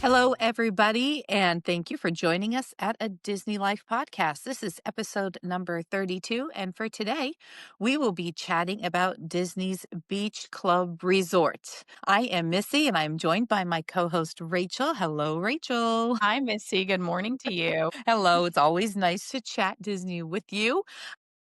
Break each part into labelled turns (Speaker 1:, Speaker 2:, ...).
Speaker 1: Hello, everybody, and thank you for joining us at a Disney Life podcast. This is episode number 32, and for today, we will be chatting about Disney's Beach Club Resort. I am Missy, and I'm joined by my co host, Rachel. Hello, Rachel.
Speaker 2: Hi, Missy. Good morning to you.
Speaker 1: Hello, it's always nice to chat Disney with you.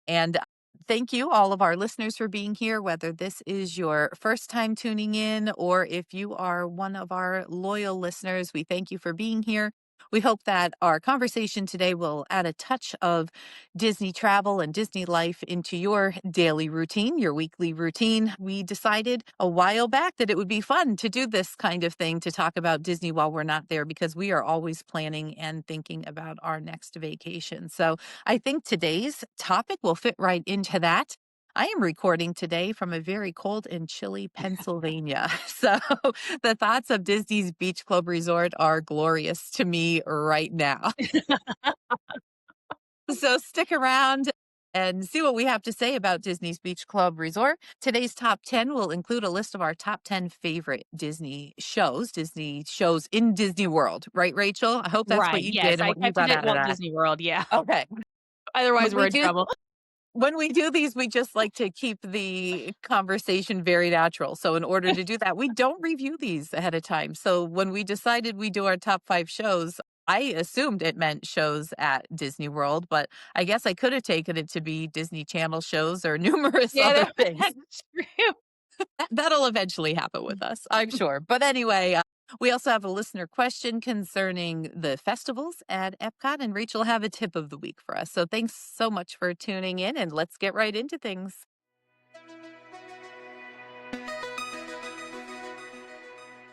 Speaker 1: And thank you, all of our listeners, for being here, whether this is your first time tuning in or if you are one of our loyal listeners. We thank you for being here. We hope that our conversation today will add a touch of Disney travel and Disney life into your daily routine, your weekly routine. We decided a while back that it would be fun to do this kind of thing, to talk about Disney while we're not there, because we are always planning and thinking about our next vacation. So I think today's topic will fit right into that. I am recording today from a very cold and chilly Pennsylvania. So the thoughts of Disney's Beach Club Resort are glorious to me right now. So stick around and see what we have to say about Disney's Beach Club Resort. Today's top 10 will include a list of our top 10 favorite Disney shows in Disney World. Right, Rachel? I hope that's what
Speaker 2: Right.
Speaker 1: you
Speaker 2: Yes,
Speaker 1: did and
Speaker 2: I
Speaker 1: what you
Speaker 2: kept it
Speaker 1: got
Speaker 2: at
Speaker 1: out of
Speaker 2: Walt
Speaker 1: that.
Speaker 2: Disney World. Yeah.
Speaker 1: Okay.
Speaker 2: Otherwise,
Speaker 1: When
Speaker 2: we're
Speaker 1: we
Speaker 2: in
Speaker 1: do
Speaker 2: trouble.
Speaker 1: when we do these, we just like to keep the conversation very natural. So in order to do that, we don't review these ahead of time. So when we decided we do our top 5 shows, I assumed it meant shows at Disney World, but I guess I could have taken it to be Disney Channel shows or numerous
Speaker 2: Yeah,
Speaker 1: other things.
Speaker 2: that's true.
Speaker 1: That'll eventually happen with us, I'm sure. But anyway, we also have a listener question concerning the festivals at Epcot, and Rachel have a tip of the week for us. So thanks so much for tuning in, and let's get right into things.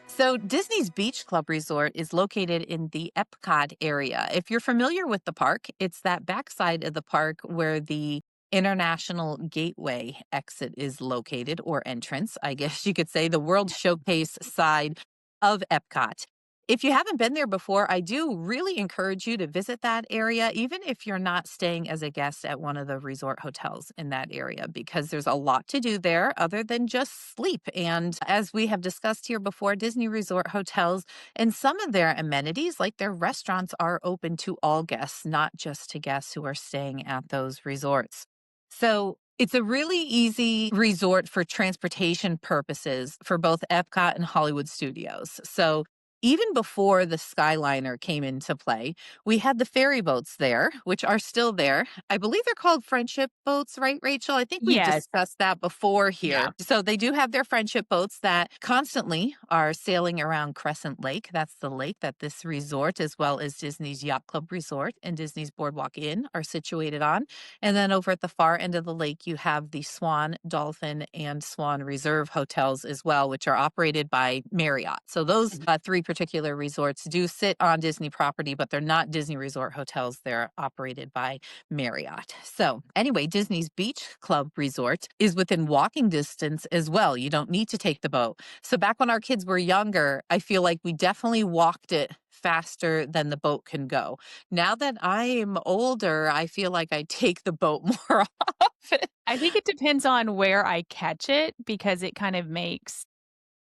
Speaker 1: So, Disney's Beach Club Resort is located in the Epcot area. If you're familiar with the park, it's that backside of the park where the International Gateway exit is located, or entrance, I guess you could say, the World Showcase side of Epcot. If you haven't been there before, I do really encourage you to visit that area, even if you're not staying as a guest at one of the resort hotels in that area, because there's a lot to do there other than just sleep. And as we have discussed here before, Disney resort hotels and some of their amenities, like their restaurants, are open to all guests, not just to guests who are staying at those resorts. So it's a really easy resort for transportation purposes for both Epcot and Hollywood Studios. So even before the Skyliner came into play, we had the ferry boats there, which are still there. I believe they're called friendship boats, right, Rachel? I think we've
Speaker 2: Yes.
Speaker 1: discussed that before
Speaker 2: Yeah.
Speaker 1: here. So they do have their friendship boats that constantly are sailing around Crescent Lake. That's the lake that this resort, as well as Disney's Yacht Club Resort and Disney's Boardwalk Inn, are situated on. And then over at the far end of the lake, you have the Swan, Dolphin, and Swan Reserve hotels as well, which are operated by Marriott. So those three particular resorts do sit on Disney property, but they're not Disney resort hotels. They're operated by Marriott. So anyway, Disney's Beach Club Resort is within walking distance as well. You don't need to take the boat. So back when our kids were younger, I feel like we definitely walked it faster than the boat can go. Now that I'm older, I feel like I take the boat more often.
Speaker 2: I think it depends on where I catch it because it kind of makes,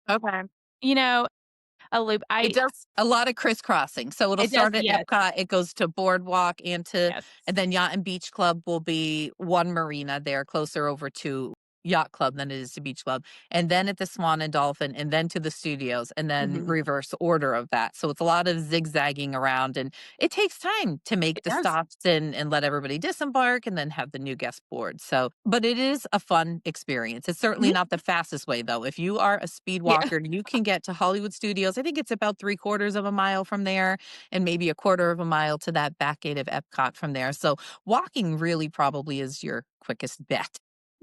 Speaker 1: Okay.
Speaker 2: you know, a loop.
Speaker 1: It does a lot of crisscrossing. So it'll
Speaker 2: It does.
Speaker 1: start at
Speaker 2: Yes.
Speaker 1: Epcot, it goes to Boardwalk
Speaker 2: Yes.
Speaker 1: and then Yacht and Beach Club will be one marina there, closer over to Yacht Club than it is to Beach Club. And then at the Swan and Dolphin, and then to the studios, and then
Speaker 2: Mhm.
Speaker 1: reverse order of that. So it's a lot of zigzagging around, and it takes time to make
Speaker 2: It
Speaker 1: the
Speaker 2: does.
Speaker 1: stops and let everybody disembark and then have the new guest board. So, but it is a fun experience. It's certainly
Speaker 2: Mhm.
Speaker 1: not the fastest way, though. If you are a speed
Speaker 2: Yeah.
Speaker 1: walker, you can get to Hollywood Studios. I think it's about 3/4 of a mile from there, and maybe a quarter of a mile to that back gate of Epcot from there. So walking really probably is your quickest bet.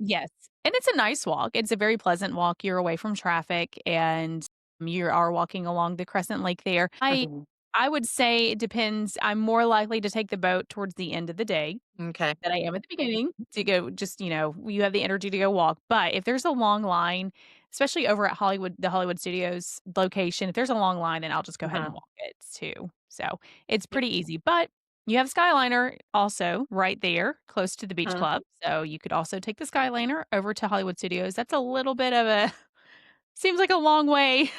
Speaker 2: Yes. And it's a nice walk. It's a very pleasant walk. You're away from traffic and you are walking along the Crescent Lake there.
Speaker 1: Mhm.
Speaker 2: I would say it depends. I'm more likely to take the boat towards the end of the day
Speaker 1: Okay.
Speaker 2: than I am at the beginning to go just, you have the energy to go walk. But if there's a long line, especially over at the Hollywood Studios location, if there's a long line, then I'll just go ahead and
Speaker 1: Uh-huh.
Speaker 2: walk it too. So it's pretty easy. But you have Skyliner also right there close to the beach
Speaker 1: Uh-huh.
Speaker 2: club. So you could also take the Skyliner over to Hollywood Studios. That's a little bit of a seems like a long way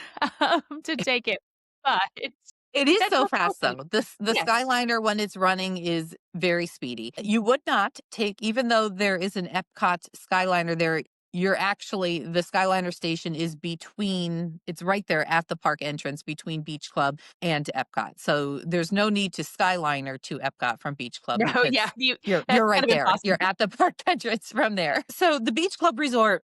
Speaker 2: to take it. But
Speaker 1: It is
Speaker 2: That's
Speaker 1: so
Speaker 2: so
Speaker 1: fast
Speaker 2: awesome.
Speaker 1: though. The
Speaker 2: Yes.
Speaker 1: Skyliner when it's running is very speedy. You would not take even though there is an Epcot Skyliner there, you're actually the Skyliner station is between it's right there at the park entrance between Beach Club and Epcot. So there's no need to Skyliner to Epcot from Beach Club
Speaker 2: No, yeah,
Speaker 1: because you're
Speaker 2: that's kind
Speaker 1: right
Speaker 2: of
Speaker 1: there. You're
Speaker 2: impossible.
Speaker 1: at the park entrance from there. So the Beach Club Resort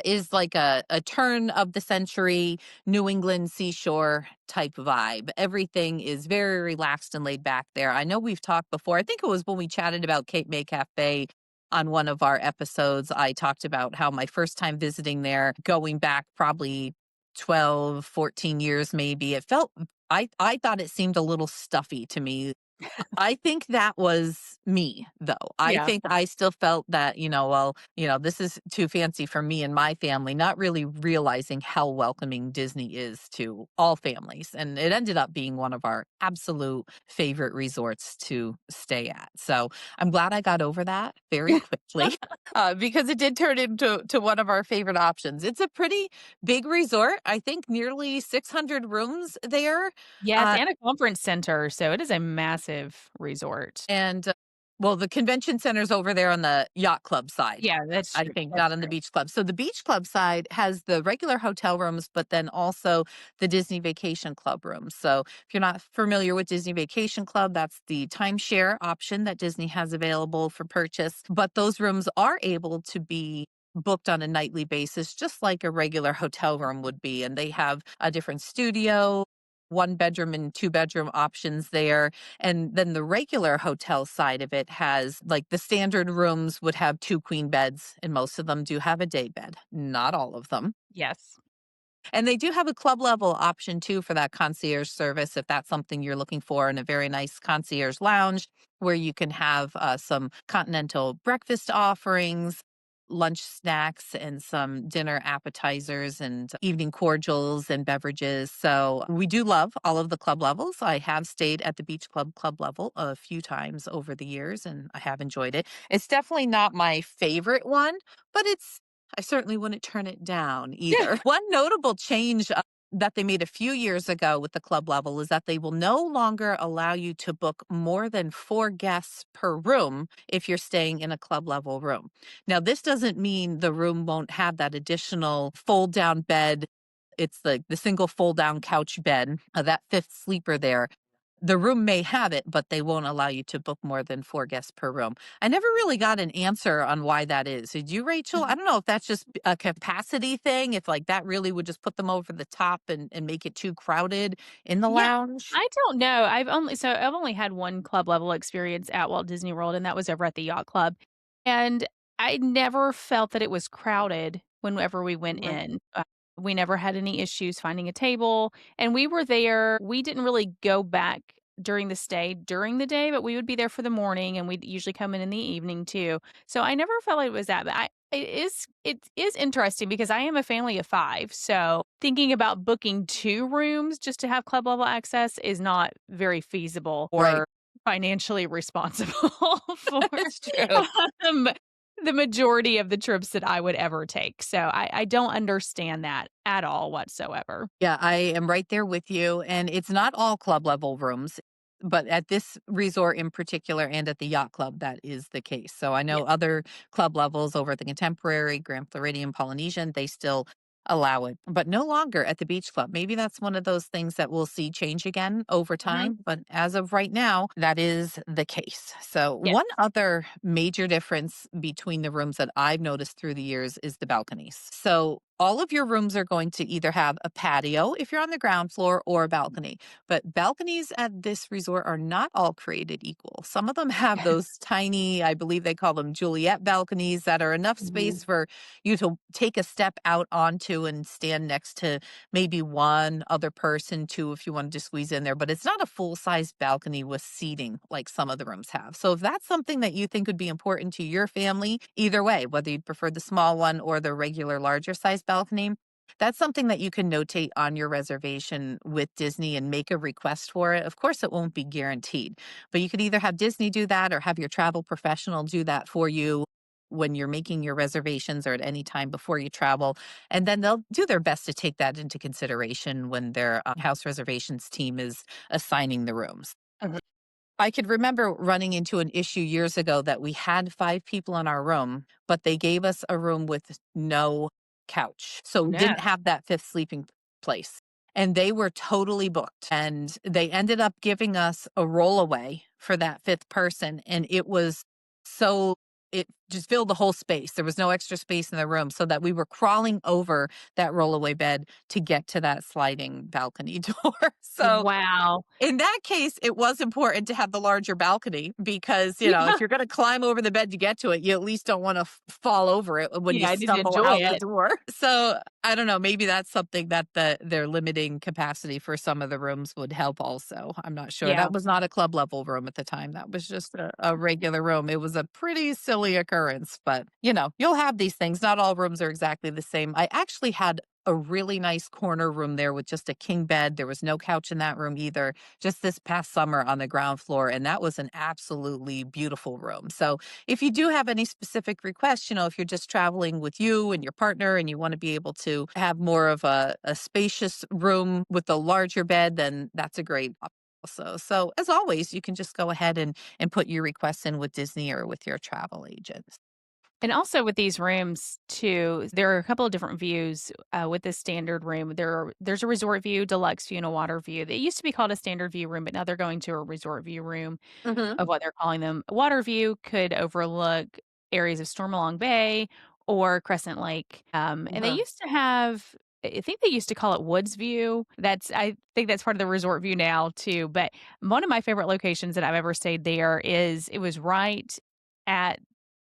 Speaker 1: is like a turn of the century New England seashore type vibe. Everything is very relaxed and laid back there. I know we've talked before. I think it was when we chatted about Cape May Cafe on one of our episodes. I talked about how my first time visiting there, going back probably 12, 14 years maybe, it felt I thought it seemed a little stuffy to me. I think that was me, though. I
Speaker 2: Yeah.
Speaker 1: think I still felt that, well, this is too fancy for me and my family, not really realizing how welcoming Disney is to all families. And it ended up being one of our absolute favorite resorts to stay at. So I'm glad I got over that very quickly because it did turn into one of our favorite options. It's a pretty big resort. I think nearly 600 rooms there.
Speaker 2: Yes,
Speaker 1: Uh,
Speaker 2: and a conference center, so it is a massive resort.
Speaker 1: And, well, the convention center's over there on the yacht club side,
Speaker 2: Yeah, that's
Speaker 1: I
Speaker 2: true,
Speaker 1: think,
Speaker 2: that's
Speaker 1: not on the
Speaker 2: true.
Speaker 1: beach club. So the beach club side has the regular hotel rooms, but then also the Disney Vacation Club rooms. So if you're not familiar with Disney Vacation Club, that's the timeshare option that Disney has available for purchase. But those rooms are able to be booked on a nightly basis, just like a regular hotel room would be. And they have a different studio, one bedroom and two bedroom options there. And then the regular hotel side of it has like the standard rooms would have two queen beds, and most of them do have a day bed, not all of them.
Speaker 2: Yes.
Speaker 1: And they do have a club level option too for that concierge service if that's something you're looking for in a very nice concierge lounge where you can have some continental breakfast offerings, lunch snacks, and some dinner appetizers and evening cordials and beverages. So we do love all of the club levels. I have stayed at the Beach Club level a few times over the years and I have enjoyed it. It's definitely not my favorite one, but I certainly wouldn't turn it down either. One notable change that they made a few years ago with the club level is that they will no longer allow you to book more than four guests per room if you're staying in a club level room. Now, this doesn't mean the room won't have that additional fold down bed. It's the single fold down couch bed, that fifth sleeper there. The room may have it, but they won't allow you to book more than four guests per room. I never really got an answer on why that is. Did you, Rachel? I don't know if that's just a capacity thing, if like that really would just put them over the top and make it too crowded in the
Speaker 2: Yeah,
Speaker 1: lounge.
Speaker 2: I don't know. I've only had one club level experience at Walt Disney World, and that was over at the yacht club. And I never felt that it was crowded whenever we went
Speaker 1: Right.
Speaker 2: in. We never had any issues finding a table, and we were there. We didn't really go back during the stay during the day, but we would be there for the morning, and we'd usually come in the evening too. So I never felt like it was that. But it is interesting because I am a family of 5, so thinking about booking 2 rooms just to have club level access is not very feasible
Speaker 1: Right.
Speaker 2: or financially responsible for,
Speaker 1: It's true.
Speaker 2: um, the majority of the trips that I would ever take. So I don't understand that at all whatsoever.
Speaker 1: Yeah, I am right there with you. And it's not all club level rooms, but at this resort in particular and at the yacht club, that is the case. So I know
Speaker 2: Yeah.
Speaker 1: other club levels over at the Contemporary, Grand Floridian, Polynesian, they still allow it, but no longer at the beach club. Maybe that's one of those things that we'll see change again over
Speaker 2: Mhm.
Speaker 1: time. But as of right now, that is the case. So,
Speaker 2: Yeah.
Speaker 1: one other major difference between the rooms that I've noticed through the years is the balconies. So, all of your rooms are going to either have a patio if you're on the ground floor or a balcony. But balconies at this resort are not all created equal. Some of them have those tiny, I believe they call them Juliet balconies, that are enough
Speaker 2: Mhm.
Speaker 1: space for you to take a step out onto and stand next to maybe one other person, too, if you wanted to squeeze in there. But it's not a full size balcony with seating like some of the rooms have. So if that's something that you think would be important to your family, either way, whether you'd prefer the small one or the regular larger size balcony, that's something that you can notate on your reservation with Disney and make a request for it. Of course, it won't be guaranteed, but you could either have Disney do that or have your travel professional do that for you. when you're making your reservations or at any time before you travel. And then they'll do their best to take that into consideration when their house reservations team is assigning the rooms.
Speaker 2: Mhm.
Speaker 1: I could remember running into an issue years ago that we had 5 people in our room, but they gave us a room with no couch. So we
Speaker 2: No.
Speaker 1: didn't have that 5th sleeping place. And they were totally booked. And they ended up giving us a rollaway for that 5th person. And it was so it just filled the whole space. There was no extra space in the room so that we were crawling over that rollaway bed to get to that sliding balcony door. So
Speaker 2: Wow.
Speaker 1: in that case, it was important to have the larger balcony because,
Speaker 2: Yeah.
Speaker 1: if you're gonna climb over the bed to get to it, you at least don't wanna fall over it when you
Speaker 2: Yeah, I need to
Speaker 1: stumble
Speaker 2: enjoy
Speaker 1: out the
Speaker 2: it.
Speaker 1: door. So, I don't know, maybe that's something that their limiting capacity for some of the rooms would help also. I'm not sure.
Speaker 2: Yeah.
Speaker 1: That was not a club level room at the time. That was just a regular room. It was a pretty silly occurrence, but, you'll have these things. Not all rooms are exactly the same. I actually had a really nice corner room there with just a king bed. There was no couch in that room either, just this past summer on the ground floor. And that was an absolutely beautiful room. So if you do have any specific requests, if you're just traveling with you and your partner and you want to be able to have more of a spacious room with a larger bed, then that's a great option also. So as always, you can just go ahead and put your requests in with Disney or with your travel agent.
Speaker 2: And also with these rooms too, there are a couple of different views with the standard room. There's a resort view, deluxe view, and a water view. It used to be called a standard view room, but now they're going to a resort view room
Speaker 1: Hmm.
Speaker 2: of what they're calling them. Water view could overlook areas of Stormalong Bay or Crescent Lake. And they
Speaker 1: Uh-huh.
Speaker 2: used to have, I think they used to call it Woods View. I think that's part of the resort view now too. But one of my favorite locations that I've ever stayed there it was right at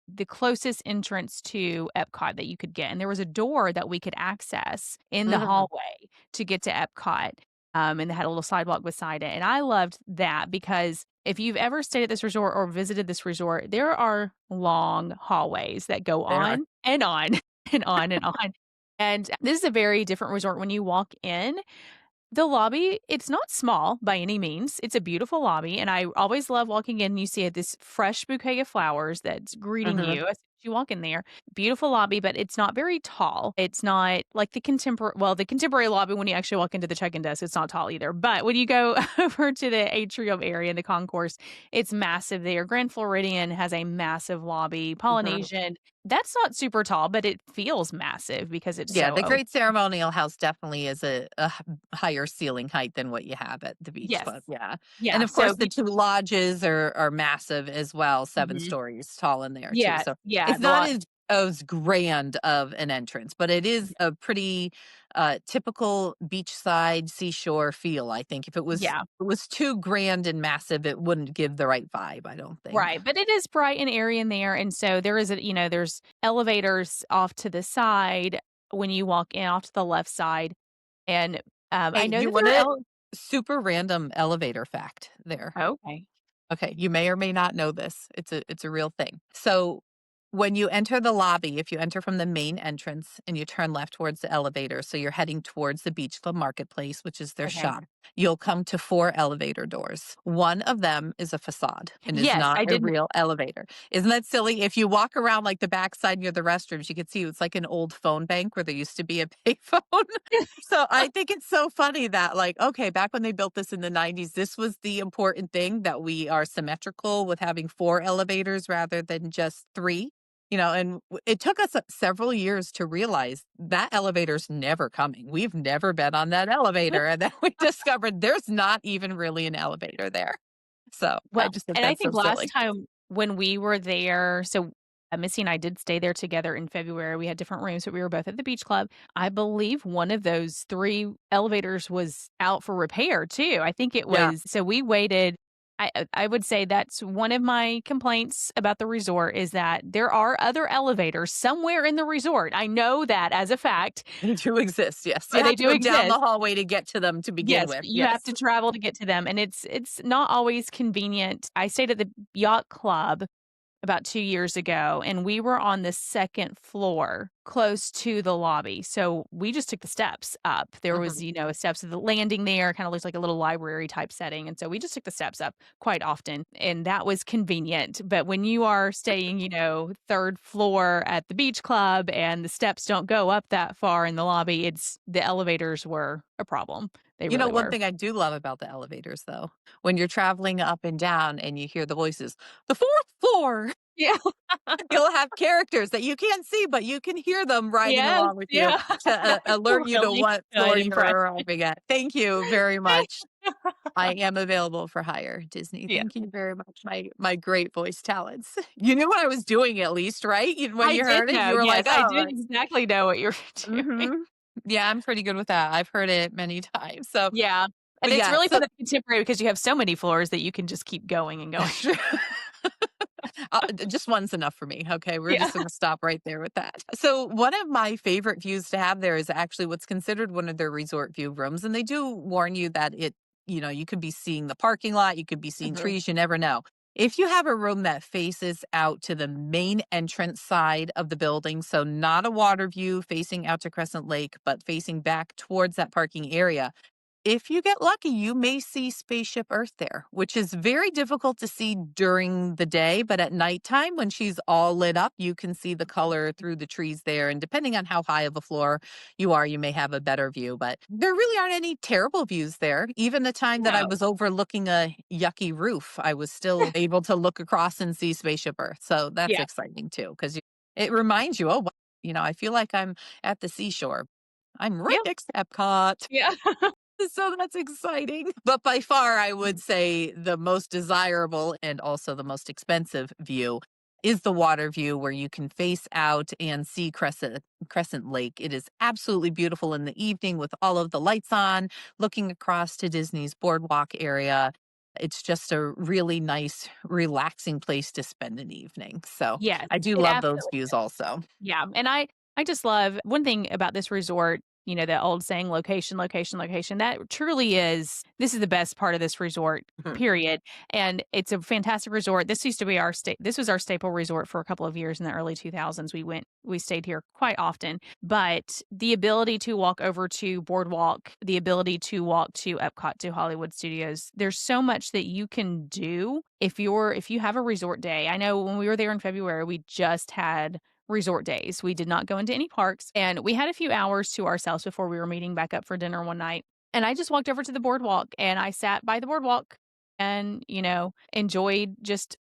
Speaker 2: the closest entrance to Epcot that you could get, and there was a door that we could access in the
Speaker 1: Hmm.
Speaker 2: hallway to get to Epcot, and they had a little sidewalk beside it, and I loved that because if you've ever stayed at this resort or visited this resort, there are long hallways that go
Speaker 1: There are.
Speaker 2: on and on and on and on, and this is a very different resort when you walk in. The lobby, it's not small by any means. It's a beautiful lobby, and I always love walking in and you see this fresh bouquet of flowers that's greeting
Speaker 1: Hmm.
Speaker 2: you as soon as you walk in there. Beautiful lobby, but it's not very tall. It's not like the contemporary lobby when you actually walk into the check-in desk, it's not tall either. But when you go over to the atrium area in the concourse, it's massive there. Grand Floridian has a massive lobby.
Speaker 1: Hmm.
Speaker 2: Polynesian, that's not super tall, but it feels massive because it's
Speaker 1: Yeah,
Speaker 2: so
Speaker 1: the
Speaker 2: open.
Speaker 1: Great Ceremonial House definitely is a higher ceiling height than what you have at the beach
Speaker 2: Yes.
Speaker 1: club, yeah. And
Speaker 2: Yeah,
Speaker 1: of
Speaker 2: so
Speaker 1: course, the 2 lodges are massive as well, 7
Speaker 2: mhm.
Speaker 1: stories tall in there too,
Speaker 2: Yeah,
Speaker 1: so
Speaker 2: yeah,
Speaker 1: it's
Speaker 2: the
Speaker 1: not
Speaker 2: lot
Speaker 1: as grand of an entrance, but it is a pretty, typical beachside seashore feel, I think.
Speaker 2: yeah,
Speaker 1: If it was too grand and massive, it wouldn't give the right vibe, I don't think.
Speaker 2: right, but it is bright and airy in there, and so there is there's elevators off to the side when you walk in, off to the left side, and, I
Speaker 1: Hey, do
Speaker 2: know
Speaker 1: you
Speaker 2: that
Speaker 1: want
Speaker 2: there are
Speaker 1: a super random elevator fact there?
Speaker 2: okay,
Speaker 1: Okay, you may or may not know this. It's a real thing. So, when you enter the lobby, if you enter from the main entrance and you turn left towards the elevator, so you're heading towards the Beach Club Marketplace, which is their
Speaker 2: okay.
Speaker 1: shop, you'll come to 4 elevator doors. One of them is a facade and is
Speaker 2: Yes,
Speaker 1: not
Speaker 2: I
Speaker 1: a
Speaker 2: didn't
Speaker 1: real elevator. Isn't that silly? If you walk around like the backside near the restrooms, you can see it's like an old phone bank where there used to be a payphone. So I think it's so funny that, like, okay, back when they built this in the 90s, this was the important thing that we are symmetrical with having 4 elevators rather than just 3, and it took us several years to realize that elevator's never coming. We've never been on that elevator. And then we discovered there's not even really an elevator there. So I
Speaker 2: well,
Speaker 1: just think
Speaker 2: and I
Speaker 1: that's so
Speaker 2: think last
Speaker 1: silly.
Speaker 2: time when we were there Missy and I did stay there together in February, we had different rooms, but we were both at the beach club. I believe one of those 3 elevators was out for repair too. I think it
Speaker 1: Yeah.
Speaker 2: was so we waited I would say that's one of my complaints about the resort is that there are other elevators somewhere in the resort. I know that as a fact,
Speaker 1: They do exist. Yes. You
Speaker 2: or they
Speaker 1: have to
Speaker 2: do
Speaker 1: go down the
Speaker 2: exist.
Speaker 1: hallway to get to them to begin
Speaker 2: Yes,
Speaker 1: with.
Speaker 2: but you have
Speaker 1: Yes.
Speaker 2: to travel to get to them, and it's not always convenient. I stayed at the yacht club, about 2 years ago, and we were on the 2nd floor close to the lobby, so we just took the steps up. There was,
Speaker 1: Mhm.
Speaker 2: a steps to the landing there, kinda looks like a little library type setting, and so we just took the steps up quite often, and that was convenient, but when you are staying, 3rd floor at the beach club and the steps don't go up that far in the lobby, the elevators were a problem. They
Speaker 1: You know,
Speaker 2: really
Speaker 1: one
Speaker 2: were.
Speaker 1: thing I do love about the elevators, though, when you're traveling up and down and you hear the voices, "The 4th floor,"
Speaker 2: Yeah.
Speaker 1: you'll have characters that you can't see, but you can hear them riding
Speaker 2: Yes,
Speaker 1: along with you
Speaker 2: yeah.
Speaker 1: to,
Speaker 2: That's
Speaker 1: alert you to
Speaker 2: really
Speaker 1: what
Speaker 2: good
Speaker 1: floor
Speaker 2: and
Speaker 1: you are
Speaker 2: interesting.
Speaker 1: arriving at. Thank you very much. I am available for hire, Disney.
Speaker 2: Yeah.
Speaker 1: Thank you very much. My great voice talents. You knew what I was doing at least, right? When
Speaker 2: I
Speaker 1: you
Speaker 2: did
Speaker 1: heard it,
Speaker 2: know,
Speaker 1: you were
Speaker 2: yes,
Speaker 1: like,
Speaker 2: I
Speaker 1: "Oh."
Speaker 2: did exactly know what you were doing.
Speaker 1: Mhm. Yeah, I'm pretty good with that. I've heard it many times. So,
Speaker 2: Yeah, and
Speaker 1: but
Speaker 2: it's
Speaker 1: yeah,
Speaker 2: really
Speaker 1: so
Speaker 2: fun at the contemporary because you have so many floors that you can just keep going and going.
Speaker 1: that's true. Just one's enough for me. Okay, we're
Speaker 2: Yeah.
Speaker 1: just gonna stop right there with that. So one of my favorite views to have there is actually what's considered one of their resort view rooms, and they do warn you that you could be seeing the parking lot, you could be seeing
Speaker 2: Mhm.
Speaker 1: trees, you never know. If you have a room that faces out to the main entrance side of the building, so not a water view facing out to Crescent Lake, but facing back towards that parking area, if you get lucky, you may see Spaceship Earth there, which is very difficult to see during the day, but at nighttime when she's all lit up, you can see the color through the trees there. And depending on how high of a floor you are, you may have a better view, but there really aren't any terrible views there. Even the time that I
Speaker 2: No.
Speaker 1: was overlooking a yucky roof, I was still able to look across and see Spaceship Earth. So that's
Speaker 2: Yeah.
Speaker 1: exciting too, because it reminds you, oh, wow, I feel like I'm at the seashore. I'm right
Speaker 2: Yeah.
Speaker 1: next to Epcot.
Speaker 2: Yeah.
Speaker 1: So that's exciting. But by far, I would say the most desirable and also the most expensive view is the water view where you can face out and see Crescent Lake. It is absolutely beautiful in the evening with all of the lights on, looking across to Disney's boardwalk area. It's just a really nice, relaxing place to spend an evening. So
Speaker 2: Yes,
Speaker 1: I do
Speaker 2: it
Speaker 1: love those
Speaker 2: absolutely
Speaker 1: views also.
Speaker 2: Yeah, and I just love one thing about this resort, the old saying, "Location, location, location." That truly is this is the best part of this resort,
Speaker 1: Mhm.
Speaker 2: period, and it's a fantastic resort. This was our staple resort for a couple of years in the early 2000s. We stayed here quite often, but the ability to walk over to Boardwalk, the ability to walk to Epcot, to Hollywood Studios, there's so much that you can do if you have a resort day. I know when we were there in February, we just had resort days. We did not go into any parks, and we had a few hours to ourselves before we were meeting back up for dinner one night. And I just walked over to the boardwalk and I sat by the boardwalk and, enjoyed just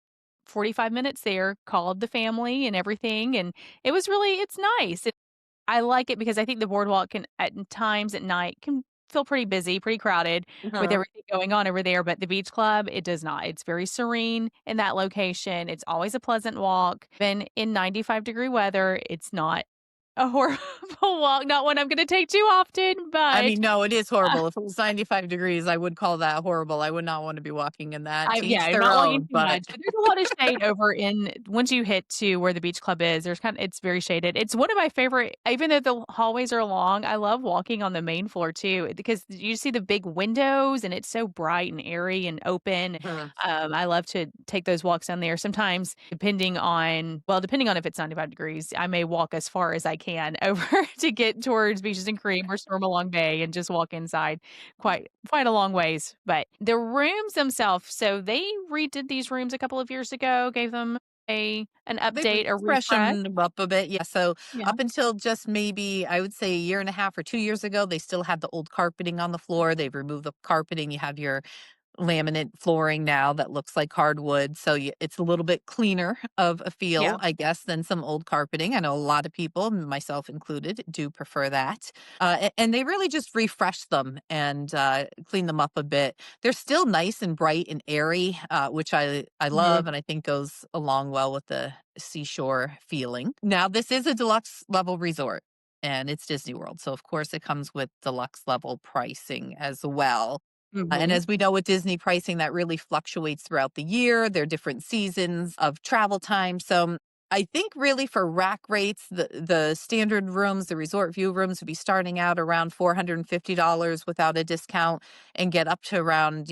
Speaker 2: 45 minutes there, called the family and everything. And it's nice. I like it because I think the boardwalk can at times at night can feel pretty busy, pretty crowded with
Speaker 1: Mhm.
Speaker 2: everything going on over there, but the beach club, it does not. It's very serene in that location. It's always a pleasant walk. Even in 95-degree weather, it's not a horrible walk, not one I'm gonna take too often,
Speaker 1: I
Speaker 2: but
Speaker 1: mean, no, it is horrible. If it was 95 degrees, I would call that horrible. I would not want to be walking in that. To each
Speaker 2: I'm
Speaker 1: their
Speaker 2: not walking
Speaker 1: own,
Speaker 2: too
Speaker 1: but
Speaker 2: much, but there's a lot of shade over in once you hit to where the beach club is, it's very shaded. It's one of my favorite even though the hallways are long, I love walking on the main floor too, because you see the big windows and it's so bright and airy and open.
Speaker 1: Mhm.
Speaker 2: I love to take those walks down there. Sometimes, depending on if it's 95 degrees, I may walk as far as I can over to get towards Beaches and Cream or Stormalong Bay and just walk inside quite a long ways, but the rooms themselves so they redid these rooms a couple of years ago, gave them an
Speaker 1: They've
Speaker 2: update, a refresh.
Speaker 1: freshened them up a bit. Yeah. So
Speaker 2: Yeah.
Speaker 1: up until just maybe, I would say a year and a half or 2 years ago, they still had the old carpeting on the floor. They've removed the carpeting. You have your laminate flooring now that looks like hardwood, so it's a little bit cleaner of a
Speaker 2: Yeah.
Speaker 1: feel, I guess, than some old carpeting. I know a lot of people, myself included, do prefer that. And they really just refresh them and clean them up a bit. They're still nice and bright and airy, which I
Speaker 2: Mhm.
Speaker 1: love, and I think goes along well with the seashore feeling. Now, this is a deluxe level resort. And it's Disney World. So, of course, it comes with deluxe level pricing as well. And
Speaker 2: Mhm.
Speaker 1: as we know with Disney pricing, that really fluctuates throughout the year. There are different seasons of travel time. So I think really for rack rates, the standard rooms, the resort view rooms would be starting out around $450 without a discount and get up to around,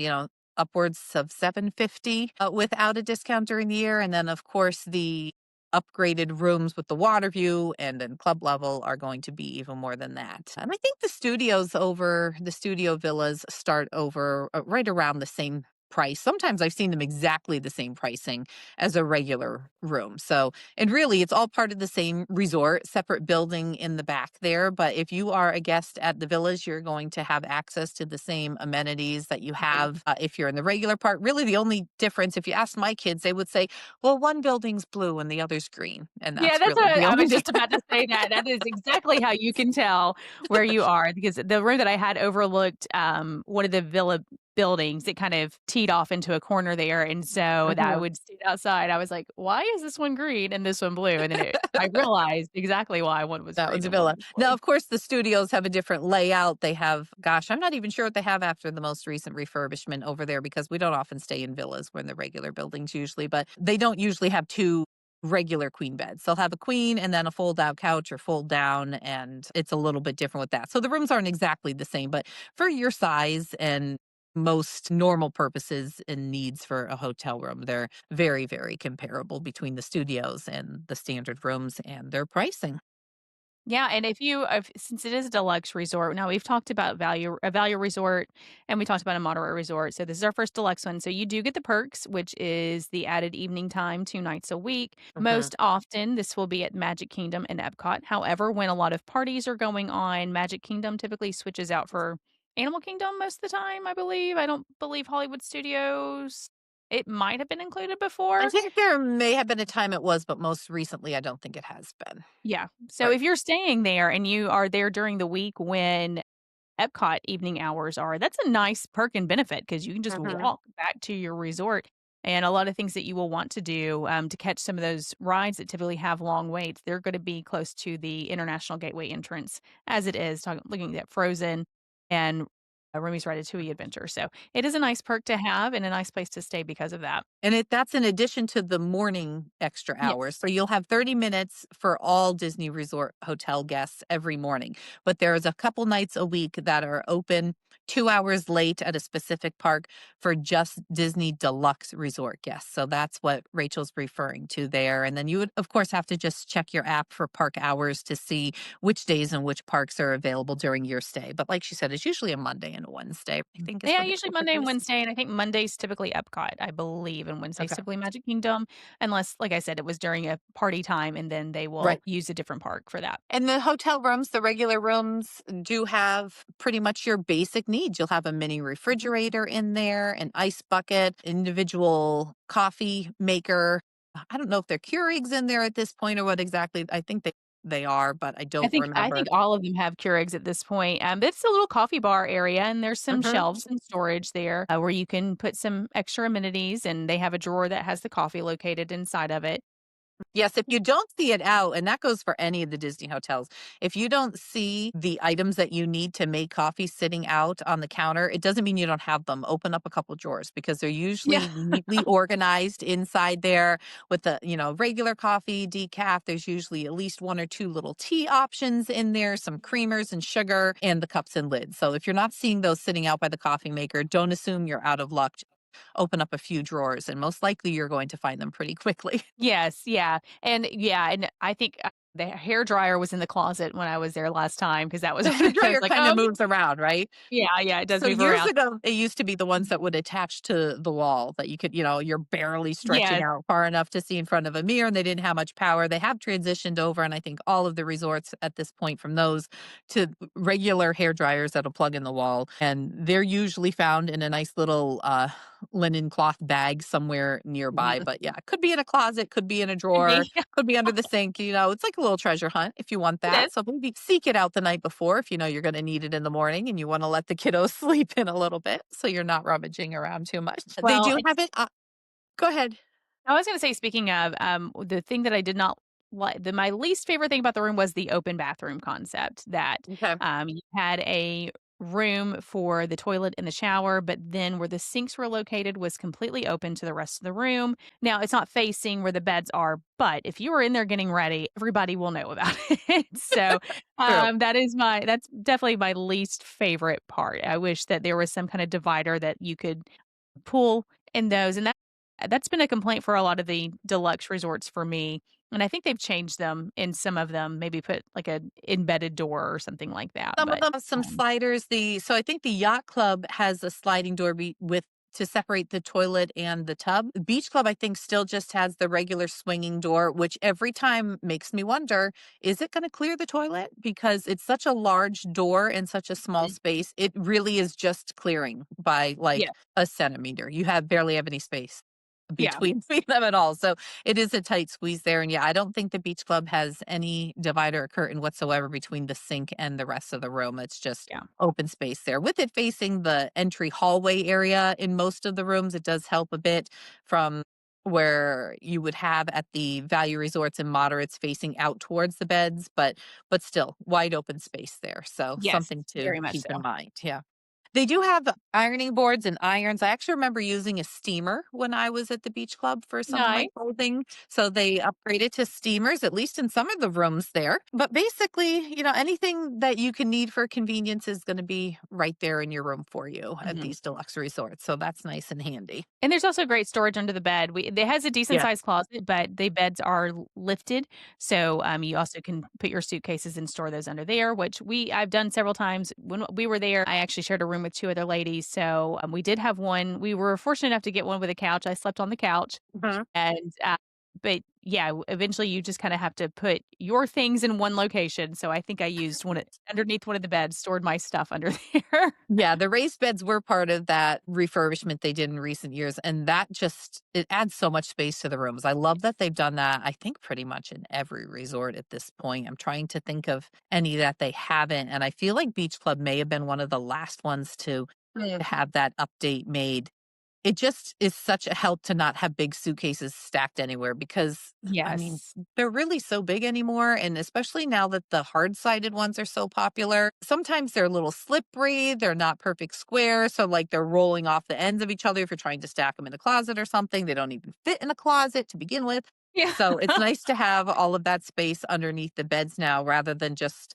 Speaker 1: upwards of 750 without a discount during the year. And then, of course, the upgraded rooms with the water view and then club level are going to be even more than that. And I think the studio villas start over right around the same price. Sometimes I've seen them exactly the same pricing as a regular room. So, and really, it's all part of the same resort, separate building in the back there. But if you are a guest at the villas, you're going to have access to the same amenities that you have if you're in the regular part. Really, the only difference, if you ask my kids, they would say, well, one building's blue and the other's green. And
Speaker 2: Yeah,
Speaker 1: that's
Speaker 2: that's
Speaker 1: really
Speaker 2: what
Speaker 1: the
Speaker 2: I
Speaker 1: only
Speaker 2: was just
Speaker 1: difference.
Speaker 2: about to say that. That is exactly how you can tell where you are because the room that I had overlooked, one of the villa buildings. It kind of teed off into a corner there, and so that I
Speaker 1: Mhm.
Speaker 2: would sit outside. I was like, "Why is this one green and this one blue?" And then I realized exactly why one was
Speaker 1: That was
Speaker 2: green
Speaker 1: a
Speaker 2: and one
Speaker 1: villa.
Speaker 2: was
Speaker 1: Now,
Speaker 2: blue.
Speaker 1: of course, the studios have a different layout. They have, gosh, I'm not even sure what they have after the most recent refurbishment over there because we don't often stay in villas. We're in the regular buildings usually, but they don't usually have two regular queen beds. They'll have a queen and then a fold out couch or fold down, and it's a little bit different with that. So the rooms aren't exactly the same, but for your size and most normal purposes and needs for a hotel room, they're very, very comparable between the studios and the standard rooms and their pricing.
Speaker 2: Yeah, and if since it is a deluxe resort, now we've talked about value resort and we talked about a moderate resort. So this is our first deluxe one. So you do get the perks, which is the added evening time 2 nights a week.
Speaker 1: Mhm.
Speaker 2: Most often this will be at Magic Kingdom and Epcot. However, when a lot of parties are going on, Magic Kingdom typically switches out for Animal Kingdom most of the time, I believe. I don't believe Hollywood Studios. It might have been included
Speaker 1: I
Speaker 2: before.
Speaker 1: think there may have been a time it was, but most recently, I don't think it has been.
Speaker 2: Yeah. So
Speaker 1: Right.
Speaker 2: if you're staying there and you are there during the week when Epcot evening hours are, that's a nice perk and benefit because you can just
Speaker 1: Mhm.
Speaker 2: walk back to your resort and a lot of things that you will want to do to catch some of those rides that typically have long waits. They're going to be close to the International Gateway entrance as it is, looking at Frozen and Remy's Ratatouille Adventure. So it is a nice perk to have and a nice place to stay because of that.
Speaker 1: And that's in addition to the morning extra hours.
Speaker 2: Yes.
Speaker 1: So you'll have 30 minutes for all Disney Resort hotel guests every morning. But there's a couple nights a week that are open 2 hours late at a specific park for just Disney Deluxe Resort guests. So that's what Rachel's referring to there. And then you would, of course, have to just check your app for park hours to see which days and which parks are available during your stay. But like she said, it's usually a Monday and a Wednesday, I think is
Speaker 2: Yeah,
Speaker 1: what it
Speaker 2: usually Monday and
Speaker 1: typically is.
Speaker 2: Wednesday, and I think Monday's typically Epcot, I believe, and Wednesday's
Speaker 1: Okay.
Speaker 2: typically Magic Kingdom, unless, like I said, it was during a party time, and then they will
Speaker 1: Right.
Speaker 2: use a different park for that.
Speaker 1: And the hotel rooms, the regular rooms do have pretty much your basic needs. You'll have a mini
Speaker 2: Mhm.
Speaker 1: refrigerator in there, an ice bucket, individual coffee maker. I don't know if they're Keurigs in there at this point or what exactly. I think they are, but I
Speaker 2: I
Speaker 1: don't
Speaker 2: think I
Speaker 1: remember.
Speaker 2: think all of them have Keurigs at this point, but it's a little coffee bar area, and there's some
Speaker 1: Mhm.
Speaker 2: shelves and storage there, where you can put some extra amenities, and they have a drawer that has the coffee located inside of it.
Speaker 1: Yes, if you don't see it out, and that goes for any of the Disney hotels, if you don't see the items that you need to make coffee sitting out on the counter, it doesn't mean you don't have them. Open up a couple drawers because they're
Speaker 2: Yeah.
Speaker 1: usually neatly organized inside there with the, regular coffee, decaf. There's usually at least one or two little tea options in there, some creamers and sugar, and the cups and lids. So if you're not seeing those sitting out by the coffee maker, don't assume you're out of luck. Open up a few drawers, and most likely you're going to find them pretty quickly.
Speaker 2: Yes, yeah, and I think, the hair dryer was in the closet when I was there last time because that was
Speaker 1: The
Speaker 2: one of those,
Speaker 1: hairdryer
Speaker 2: like,
Speaker 1: kinda moves around, right?
Speaker 2: yeah, it does
Speaker 1: So
Speaker 2: move
Speaker 1: years
Speaker 2: around.
Speaker 1: ago, it used to be the ones that would attach to the wall that you could, you're barely stretching
Speaker 2: Yes.
Speaker 1: out far enough to see in front of a mirror, and they didn't have much power. They have transitioned over, and I think all of the resorts at this point from those to regular hair dryers that'll plug in the wall, and they're usually found in a nice little, linen cloth bag somewhere nearby, but yeah, it could be in a closet, could be in a
Speaker 2: Could
Speaker 1: drawer,
Speaker 2: be.
Speaker 1: could be under the sink, it's like a little treasure hunt if you want
Speaker 2: It is.
Speaker 1: that. So maybe seek it out the night before if you know you're gonna need it in the morning and you wanna let the kiddos sleep in a little bit so you're not rummaging around too much. They
Speaker 2: Well,
Speaker 1: do
Speaker 2: it's
Speaker 1: have it go ahead.
Speaker 2: I was gonna say, speaking of, the thing that I did not like my least favorite thing about the room was the open bathroom concept that,
Speaker 1: Okay.
Speaker 2: you had a room for the toilet and the shower, but then where the sinks were located was completely open to the rest of the room. Now, it's not facing where the beds are, but if you were in there getting ready, everybody will know about it. So,
Speaker 1: True.
Speaker 2: that's definitely my least favorite part. I wish that there was some kind of divider that you could pool in those, and that's been a complaint for a lot of the deluxe resorts for me, and I think they've changed them in some of them, maybe put, like, a embedded door or something like that,
Speaker 1: Some of
Speaker 2: but,
Speaker 1: them have some
Speaker 2: um
Speaker 1: sliders. So I think the yacht club has a sliding door with to separate the toilet and the tub. The beach club, I think, still just has the regular swinging door, which every time makes me wonder, is it going to clear the toilet? Because it's such a large door in such a small
Speaker 2: Mhm.
Speaker 1: space. It really is just clearing by like
Speaker 2: Yeah,
Speaker 1: a centimeter. You have barely have any space
Speaker 2: yeah,
Speaker 1: between them at all. So it is a tight squeeze there. And yeah, I don't think the beach club has any divider or curtain whatsoever between the sink and the rest of the room. It's just
Speaker 2: yeah.
Speaker 1: open space there. With it facing the entry hallway area in most of the rooms, it does help a bit from where you would have at the value resorts and moderates facing out towards the beds, but still wide open space there. So
Speaker 2: Yes,
Speaker 1: something to
Speaker 2: very much
Speaker 1: keep in
Speaker 2: so.
Speaker 1: mind. Yeah. They do have ironing boards and irons. I actually remember using a steamer when I was at the beach club for some of my
Speaker 2: Nice.
Speaker 1: clothing. So they upgraded to steamers, at least in some of the rooms there. But basically, anything that you can need for convenience is going to be right there in your room for you at
Speaker 2: Mhm.
Speaker 1: these deluxe resorts. So that's nice and handy.
Speaker 2: And there's also great storage under the bed. It has a decent
Speaker 1: Yeah.
Speaker 2: sized closet, but the beds are lifted, so, you also can put your suitcases and store those under there, which I've done several times. When we were there, I actually shared a room with 2 other ladies, so, we did have one we were fortunate enough to get one with a couch. I slept on the couch,
Speaker 1: Mhm.
Speaker 2: and, but, yeah, eventually you just kinda have to put your things in one location, so I think I used one underneath one of the beds, stored my stuff under there.
Speaker 1: Yeah, the raised beds were part of that refurbishment they did in recent years, and that just it adds so much space to the rooms. I love that they've done that, I think pretty much in every resort at this point. I'm trying to think of any that they haven't, and I feel like Beach Club may have been one of the last ones to have that update made. It just is such a help to not have big suitcases stacked anywhere because, I mean,
Speaker 2: Yes.
Speaker 1: they're really so big anymore, and especially now that the hard-sided ones are so popular, sometimes they're a little slippery, they're not perfect square, so, like, they're rolling off the ends of each other if you're trying to stack them in a closet or something, they don't even fit in a closet to begin with.
Speaker 2: Yeah.
Speaker 1: So, it's nice to have all of that space underneath the beds now rather than just,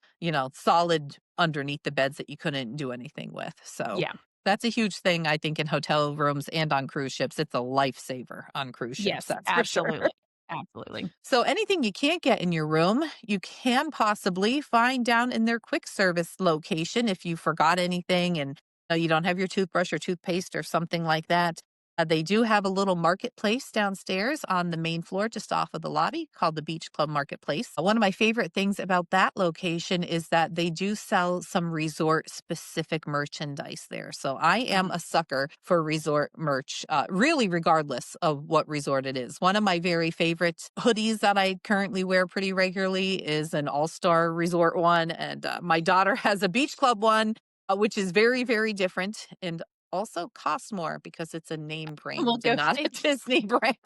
Speaker 1: solid underneath the beds that you couldn't do anything with, so
Speaker 2: Yeah.
Speaker 1: that's a huge thing, I think, in hotel rooms and on cruise ships. It's a lifesaver on cruise ships,
Speaker 2: Yes,
Speaker 1: that's for sure.
Speaker 2: absolutely. Absolutely.
Speaker 1: So anything you can't get in your room, you can possibly find down in their quick service location if you forgot anything and you don't have your toothbrush or toothpaste or something like that. They do have a little marketplace downstairs on the main floor just off of the lobby called the Beach Club Marketplace. One of my favorite things about that location is that they do sell some resort specific merchandise there. So I am
Speaker 2: Mhm.
Speaker 1: a sucker for resort merch, really, regardless of what resort it is. One of my very favorite hoodies that I currently wear pretty regularly is an All Star Resort one. And my daughter has a Beach Club one, which is very, very different. And also costs more because it's a name
Speaker 2: We'll
Speaker 1: brand and
Speaker 2: go
Speaker 1: not a
Speaker 2: fig
Speaker 1: Disney brand.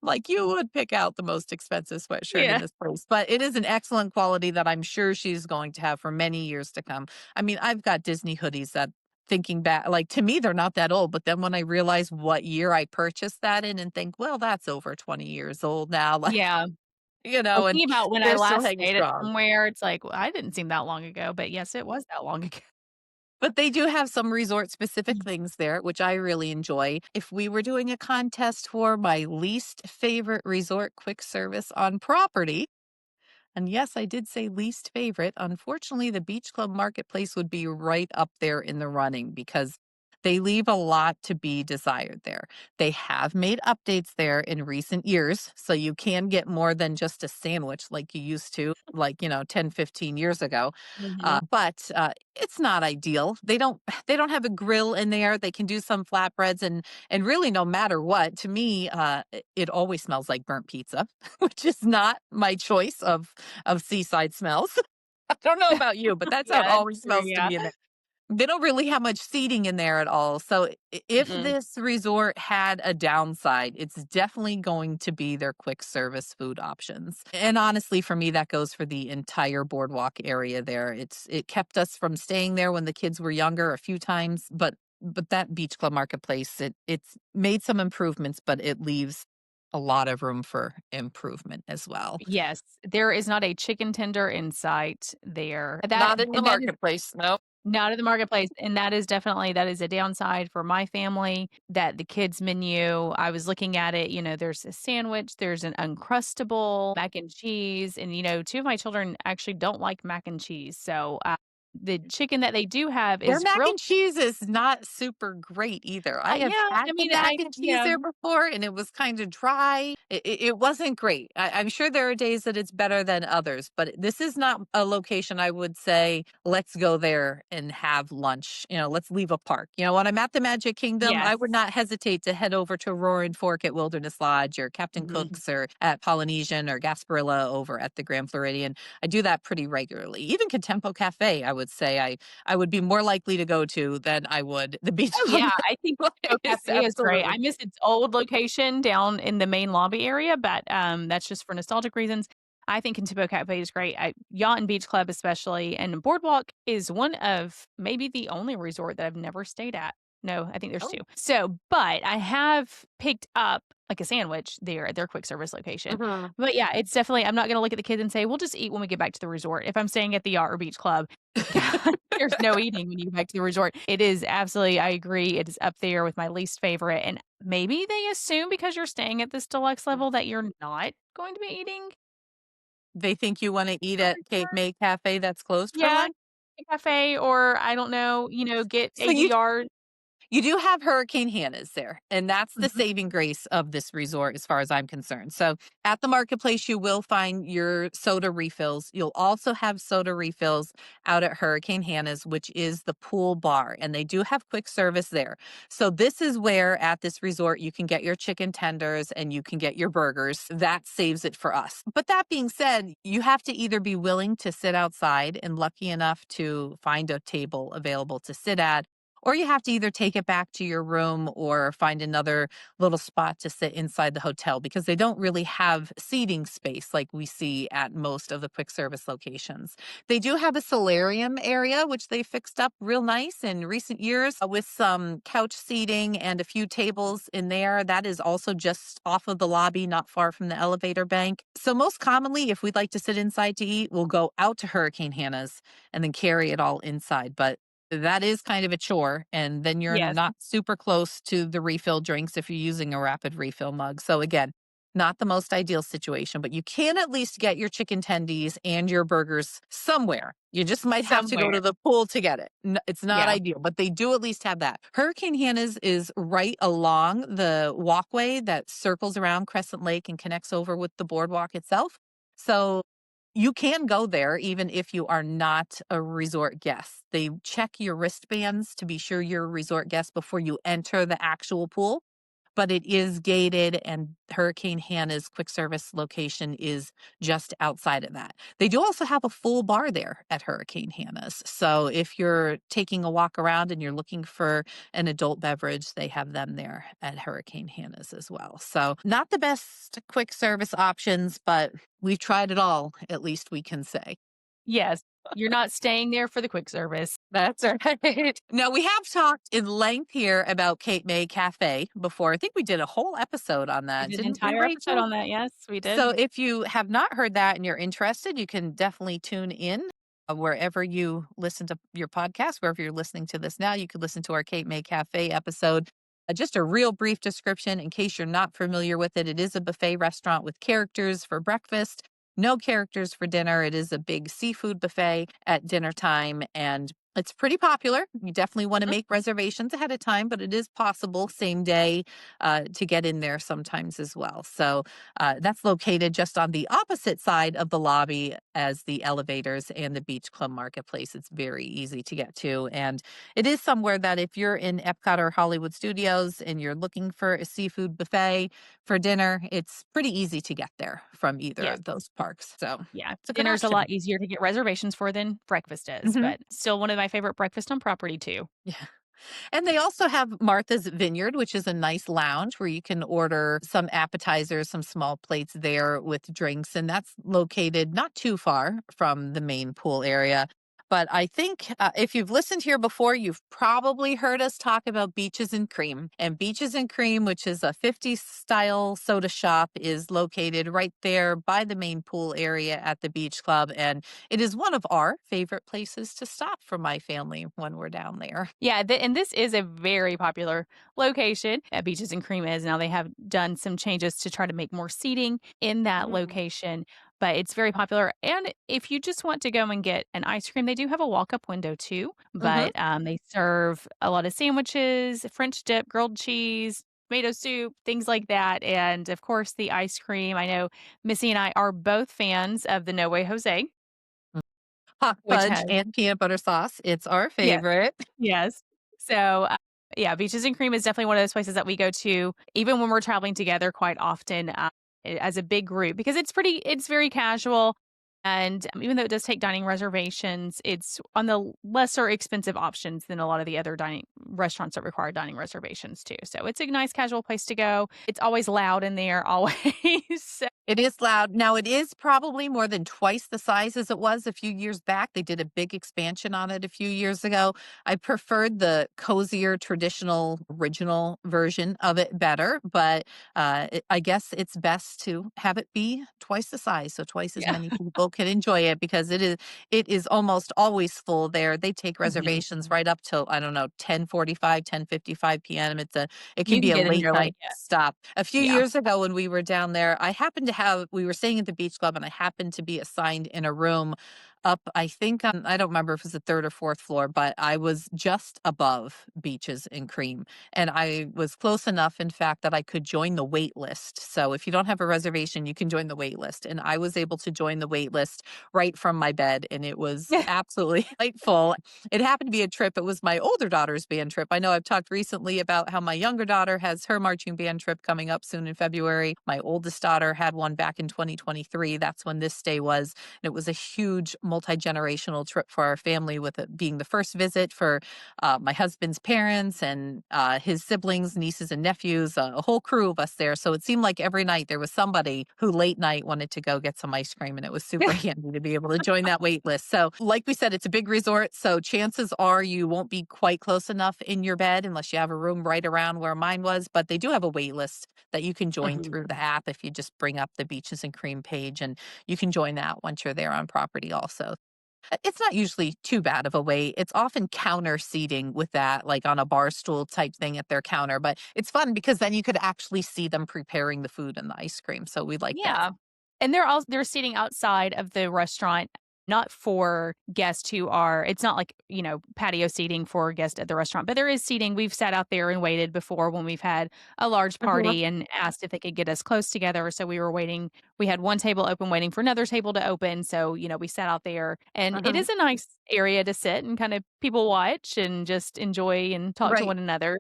Speaker 1: Like, you would pick out the most expensive sweatshirt in
Speaker 2: Yeah.
Speaker 1: this place, but it is an excellent quality that I'm sure she's going to have for many years to come. I mean, I've got Disney hoodies that thinking back like, to me, they're not that old, but then when I realize what year I purchased that in and think, "Well, that's over 20 years old now," like,
Speaker 2: Yeah. I'm
Speaker 1: and
Speaker 2: thinking about when I
Speaker 1: they're still
Speaker 2: last
Speaker 1: hanging
Speaker 2: stayed at
Speaker 1: strong.
Speaker 2: somewhere, it's like, well, I didn't seem that long ago, but yes, it was that long ago.
Speaker 1: But they do have some resort specific
Speaker 2: Mhm.
Speaker 1: things there, which I really enjoy. If we were doing a contest for my least favorite resort quick service on property, and yes, I did say least favorite. Unfortunately, the Beach Club Marketplace would be right up there in the running because they leave a lot to be desired there. They have made updates there in recent years, so you can get more than just a sandwich like you used to, like, 10, 15 years ago.
Speaker 2: Mhm.
Speaker 1: But it's not ideal. They don't have a grill in there. They can do some flatbreads and really no matter what, to me, it always smells like burnt pizza, which is not my choice of seaside smells. I don't know about you, but that's how it
Speaker 2: Yeah, that's
Speaker 1: always
Speaker 2: true,
Speaker 1: smells to
Speaker 2: yeah.
Speaker 1: me in there. They don't really have much seating in there at all. So if
Speaker 2: Mm-mm.
Speaker 1: this resort had a downside, it's definitely going to be their quick service food options. And honestly, for me, that goes for the entire boardwalk area there. It kept us from staying there when the kids were younger a few times, but that beach club marketplace, it's made some improvements, but it leaves a lot of room for improvement as well.
Speaker 2: Yes, there is not a chicken tender in sight there.
Speaker 1: Not in the
Speaker 2: That is
Speaker 1: marketplace. No.
Speaker 2: Not at the marketplace, and that is a downside for my family, that the kids' menu, I was looking at it, there's a sandwich, there's an Uncrustable, mac and cheese, and, 2 of my children actually don't like mac and cheese, so, the chicken that they do have
Speaker 1: Their
Speaker 2: is
Speaker 1: mac
Speaker 2: grilled.
Speaker 1: and cheese is not super great either. I have
Speaker 2: Yeah,
Speaker 1: had
Speaker 2: I
Speaker 1: the
Speaker 2: mean,
Speaker 1: mac and cheese
Speaker 2: yeah.
Speaker 1: there before, and it was kinda dry. It wasn't great. I'm sure there are days that it's better than others, but this is not a location I would say, "Let's go there and have lunch," "Let's leave a park." When I'm at the Magic Kingdom, I would
Speaker 2: Yes.
Speaker 1: not hesitate to head over to Roaring Fork at Wilderness Lodge or Captain
Speaker 2: Mhm.
Speaker 1: Cook's or at Polynesian or Gasparilla over at the Grand Floridian. I do that pretty regularly. Even Contempo Cafe, I would say I would be more likely to go to than I would the beach
Speaker 2: Oh,
Speaker 1: club
Speaker 2: yeah, I think Mexico
Speaker 1: place,
Speaker 2: Cafe is great.
Speaker 1: absolutely.
Speaker 2: I miss its old location down in the main lobby area, but, that's just for nostalgic reasons. I think Contipo Cafe is great. Yacht and Beach Club especially, and Boardwalk is one of maybe the only resort that I've never stayed at. No, I think there's 2.
Speaker 1: Oh,
Speaker 2: So, but I have picked up, like, a sandwich there at their quick service location.
Speaker 1: mhm.
Speaker 2: But, yeah, it's definitely I'm not gonna look at the kids and say, "We'll just eat when we get back to the resort." If I'm staying at the Yacht or Beach Club, there's no eating when you get back to the resort. It is absolutely I agree, it is up there with my least favorite, and maybe they assume because you're staying at this deluxe level that you're not going to be eating.
Speaker 1: They think you wanna eat
Speaker 2: Not
Speaker 1: at
Speaker 2: really
Speaker 1: Cape
Speaker 2: sure.
Speaker 1: May Cafe that's closed for
Speaker 2: Yeah,
Speaker 1: lunch?
Speaker 2: a cafe or I don't know, get
Speaker 1: So you
Speaker 2: ADR.
Speaker 1: You do have Hurricane Hannah's there, and that's the
Speaker 2: Mhm.
Speaker 1: saving grace of this resort as far as I'm concerned. So, at the marketplace, you will find your soda refills. You'll also have soda refills out at Hurricane Hannah's, which is the pool bar, and they do have quick service there. So, this is where at this resort you can get your chicken tenders and you can get your burgers. That saves it for us. But that being said, you have to either be willing to sit outside and lucky enough to find a table available to sit at, or you have to either take it back to your room or find another little spot to sit inside the hotel because they don't really have seating space like we see at most of the quick service locations. They do have a solarium area, which they fixed up real nice in recent years with some couch seating and a few tables in there. That is also just off of the lobby, not far from the elevator bank. So, most commonly, if we'd like to sit inside to eat, we'll go out to Hurricane Hannah's and then carry it all inside. But that is kind of a chore, and then you're
Speaker 2: Yes,
Speaker 1: not super close to the refill drinks if you're using a rapid refill mug. So again, not the most ideal situation, but you can at least get your chicken tendies and your burgers somewhere. You just might have to go
Speaker 2: somewhere.
Speaker 1: to the pool to get it. It's not
Speaker 2: Yeah.
Speaker 1: ideal, but they do at least have that. Hurricane Hannah's is right along the walkway that circles around Crescent Lake and connects over with the boardwalk itself. So you can go there even if you are not a resort guest. They check your wristbands to be sure you're a resort guest before you enter the actual pool, but it is gated, and Hurricane Hannah's quick service location is just outside of that. They do also have a full bar there at Hurricane Hannah's. So if you're taking a walk around and you're looking for an adult beverage, they have them there at Hurricane Hannah's as well. So not the best quick service options, but we've tried it all, at least we can say.
Speaker 2: Yes. You're not staying there for the quick service.
Speaker 1: That's right. Now, we have talked in length here about Cape May Cafe before. I think we did a whole episode on
Speaker 2: We
Speaker 1: that,
Speaker 2: did an
Speaker 1: didn't we,
Speaker 2: entire episode
Speaker 1: Rachel?
Speaker 2: on that, yes, we
Speaker 1: So
Speaker 2: did.
Speaker 1: if you have not heard that and you're interested, you can definitely tune in wherever you listen to your podcast, wherever you're listening to this now. You could listen to our Cape May Cafe episode. Just a real brief description in case you're not familiar with it. It is a buffet restaurant with characters for breakfast, no characters for dinner. It is a big seafood buffet at dinner time, and it's pretty popular. You definitely want to
Speaker 2: Mhm.
Speaker 1: make reservations ahead of time, but it is possible same day to get in there sometimes as well. So that's located just on the opposite side of the lobby as the elevators and the Beach Club Marketplace. It's very easy to get to. And it is somewhere that if you're in Epcot or Hollywood Studios and you're looking for a seafood buffet for dinner, it's pretty easy to get there from either
Speaker 2: Yes.
Speaker 1: of those parks. So
Speaker 2: Yeah,
Speaker 1: it's a good
Speaker 2: dinner's a lot
Speaker 1: option.
Speaker 2: easier to get reservations for than breakfast is,
Speaker 1: Hmm.
Speaker 2: but still one of my favorite breakfast on property too.
Speaker 1: Yeah. And they also have Martha's Vineyard, which is a nice lounge where you can order some appetizers, some small plates there with drinks. And that's located not too far from the main pool area. But I think if you've listened here before, you've probably heard us talk about Beaches and Cream. And Beaches and Cream, which is a 50s style soda shop, is located right there by the main pool area at the beach club. And it is one of our favorite places to stop for my family when we're down there.
Speaker 2: Yeah, and this is a very popular location. Beaches and Cream is now they have done some changes to try to make more seating in that
Speaker 1: Mhm.
Speaker 2: location, but it's very popular. And if you just want to go and get an ice cream, they do have a walk-up window too.
Speaker 1: Mhm.
Speaker 2: But they serve a lot of sandwiches, French dip, grilled cheese, tomato soup, things like that, and of course the ice cream. I know Missy and I are both fans of the No Way Jose,
Speaker 1: Hot
Speaker 2: which
Speaker 1: fudge
Speaker 2: has
Speaker 1: and peanut butter sauce. It's our
Speaker 2: yes.
Speaker 1: favorite.
Speaker 2: Yes. So, yeah, Beaches and Cream is definitely one of those places that we go to even when we're traveling together quite often, as a big group because it's very casual, and, even though it does take dining reservations, it's on the lesser expensive options than a lot of the other dining restaurants that require dining reservations too. So, it's a nice casual place to go. It's always loud in there, always. So
Speaker 1: It is loud. Now, it is probably more than twice the size as it was a few years back. They did a big expansion on it a few years ago. I preferred the cozier, traditional, original version of it better, but I guess it's best to have it be twice the size so twice as
Speaker 2: yeah.
Speaker 1: many people can enjoy it because it is almost always full there. They take
Speaker 2: Mhm.
Speaker 1: reservations right up till I don't know 10:45, 10:55 p.m. It can
Speaker 2: You
Speaker 1: be
Speaker 2: can
Speaker 1: a
Speaker 2: get in
Speaker 1: late
Speaker 2: there like
Speaker 1: night stop. A few
Speaker 2: yeah.
Speaker 1: years ago when we were down there, we were staying at the beach club and I happened to be assigned in a room up, I think, I don't remember if it was the third or fourth floor, but I was just above Beaches and Cream. And I was close enough, in fact, that I could join the wait list. So if you don't have a reservation, you can join the wait list. And I was able to join the wait list right from my bed. And it was absolutely delightful. It happened to be a trip. It was my older daughter's band trip. I know I've talked recently about how my younger daughter has her marching band trip coming up soon in February. My oldest daughter had one back in 2023. That's when this stay was. And it was a huge multi-generational trip for our family, with it being the first visit for my husband's parents and his siblings, nieces and nephews, a whole crew of us there. So it seemed like every night there was somebody who late night wanted to go get some ice cream, and it was super handy to be able to join that wait list. So, like we said, it's a big resort. So chances are you won't be quite close enough in your bed unless you have a room right around where mine was. But they do have a wait list that you can join
Speaker 2: Mhm.
Speaker 1: through the app if you just bring up the Beaches and Cream page, and you can join that once you're there on property also. It's not usually too bad of a wait. It's often counter seating with that, like on a bar stool type thing at their counter. But it's fun because then you could actually see them preparing the food and the ice cream. So we like that.
Speaker 2: Yeah. And they're seating outside of the restaurant, not for guests who are it's not like, patio seating for guests at the restaurant, but there is seating. We've sat out there and waited before when we've had a large
Speaker 1: Mhm.
Speaker 2: party and asked if they could get us close together. So we were waiting. We had one table open waiting for another table to open. So, we sat out there and it
Speaker 1: Mhm.
Speaker 2: is a nice area to sit and kind of people watch and just enjoy and talk to
Speaker 1: Right.
Speaker 2: one another.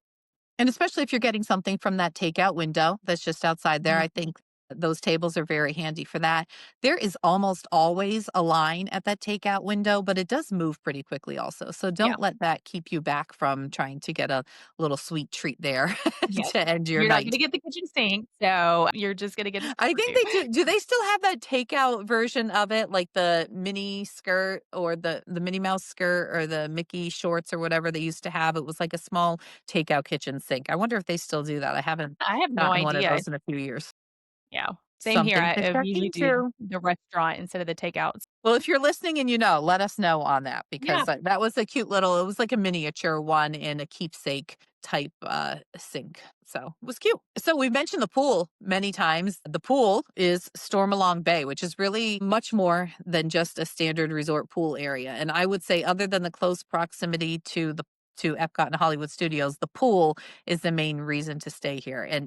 Speaker 1: And especially if you're getting something from that takeout window that's just outside there, I
Speaker 2: Mhm.
Speaker 1: think those tables are very handy for that. There is almost always a line at that takeout window, but it does move pretty quickly also. So
Speaker 2: Yeah.
Speaker 1: don't let that keep you back from trying to get a little sweet treat there
Speaker 2: Yes.
Speaker 1: to end your
Speaker 2: You're not
Speaker 1: night.
Speaker 2: gonna get the kitchen sink, so you're just gonna get a
Speaker 1: I
Speaker 2: super
Speaker 1: think
Speaker 2: soup.
Speaker 1: they do. Do they still have that takeout version of it, like the mini skirt or the Minnie Mouse skirt or the Mickey shorts or whatever they used to have? It was like a small takeout kitchen sink. I wonder if they still do that. I haven't
Speaker 2: I have no
Speaker 1: gotten one of
Speaker 2: idea.
Speaker 1: those in a few years.
Speaker 2: Yeah. Same here.
Speaker 1: Something
Speaker 2: I
Speaker 1: to check
Speaker 2: usually do
Speaker 1: into.
Speaker 2: the restaurant instead of the takeouts.
Speaker 1: Well, if you're listening and you know, let us know on that
Speaker 2: Yeah.
Speaker 1: because that was a cute little, it was like a miniature one in a keepsake type sink. So it was cute. So we mentioned the pool many times. The pool is Stormalong Bay, which is really much more than just a standard resort pool area. And I would say, other than the close proximity to Epcot and Hollywood Studios, the pool is the main reason to stay here. And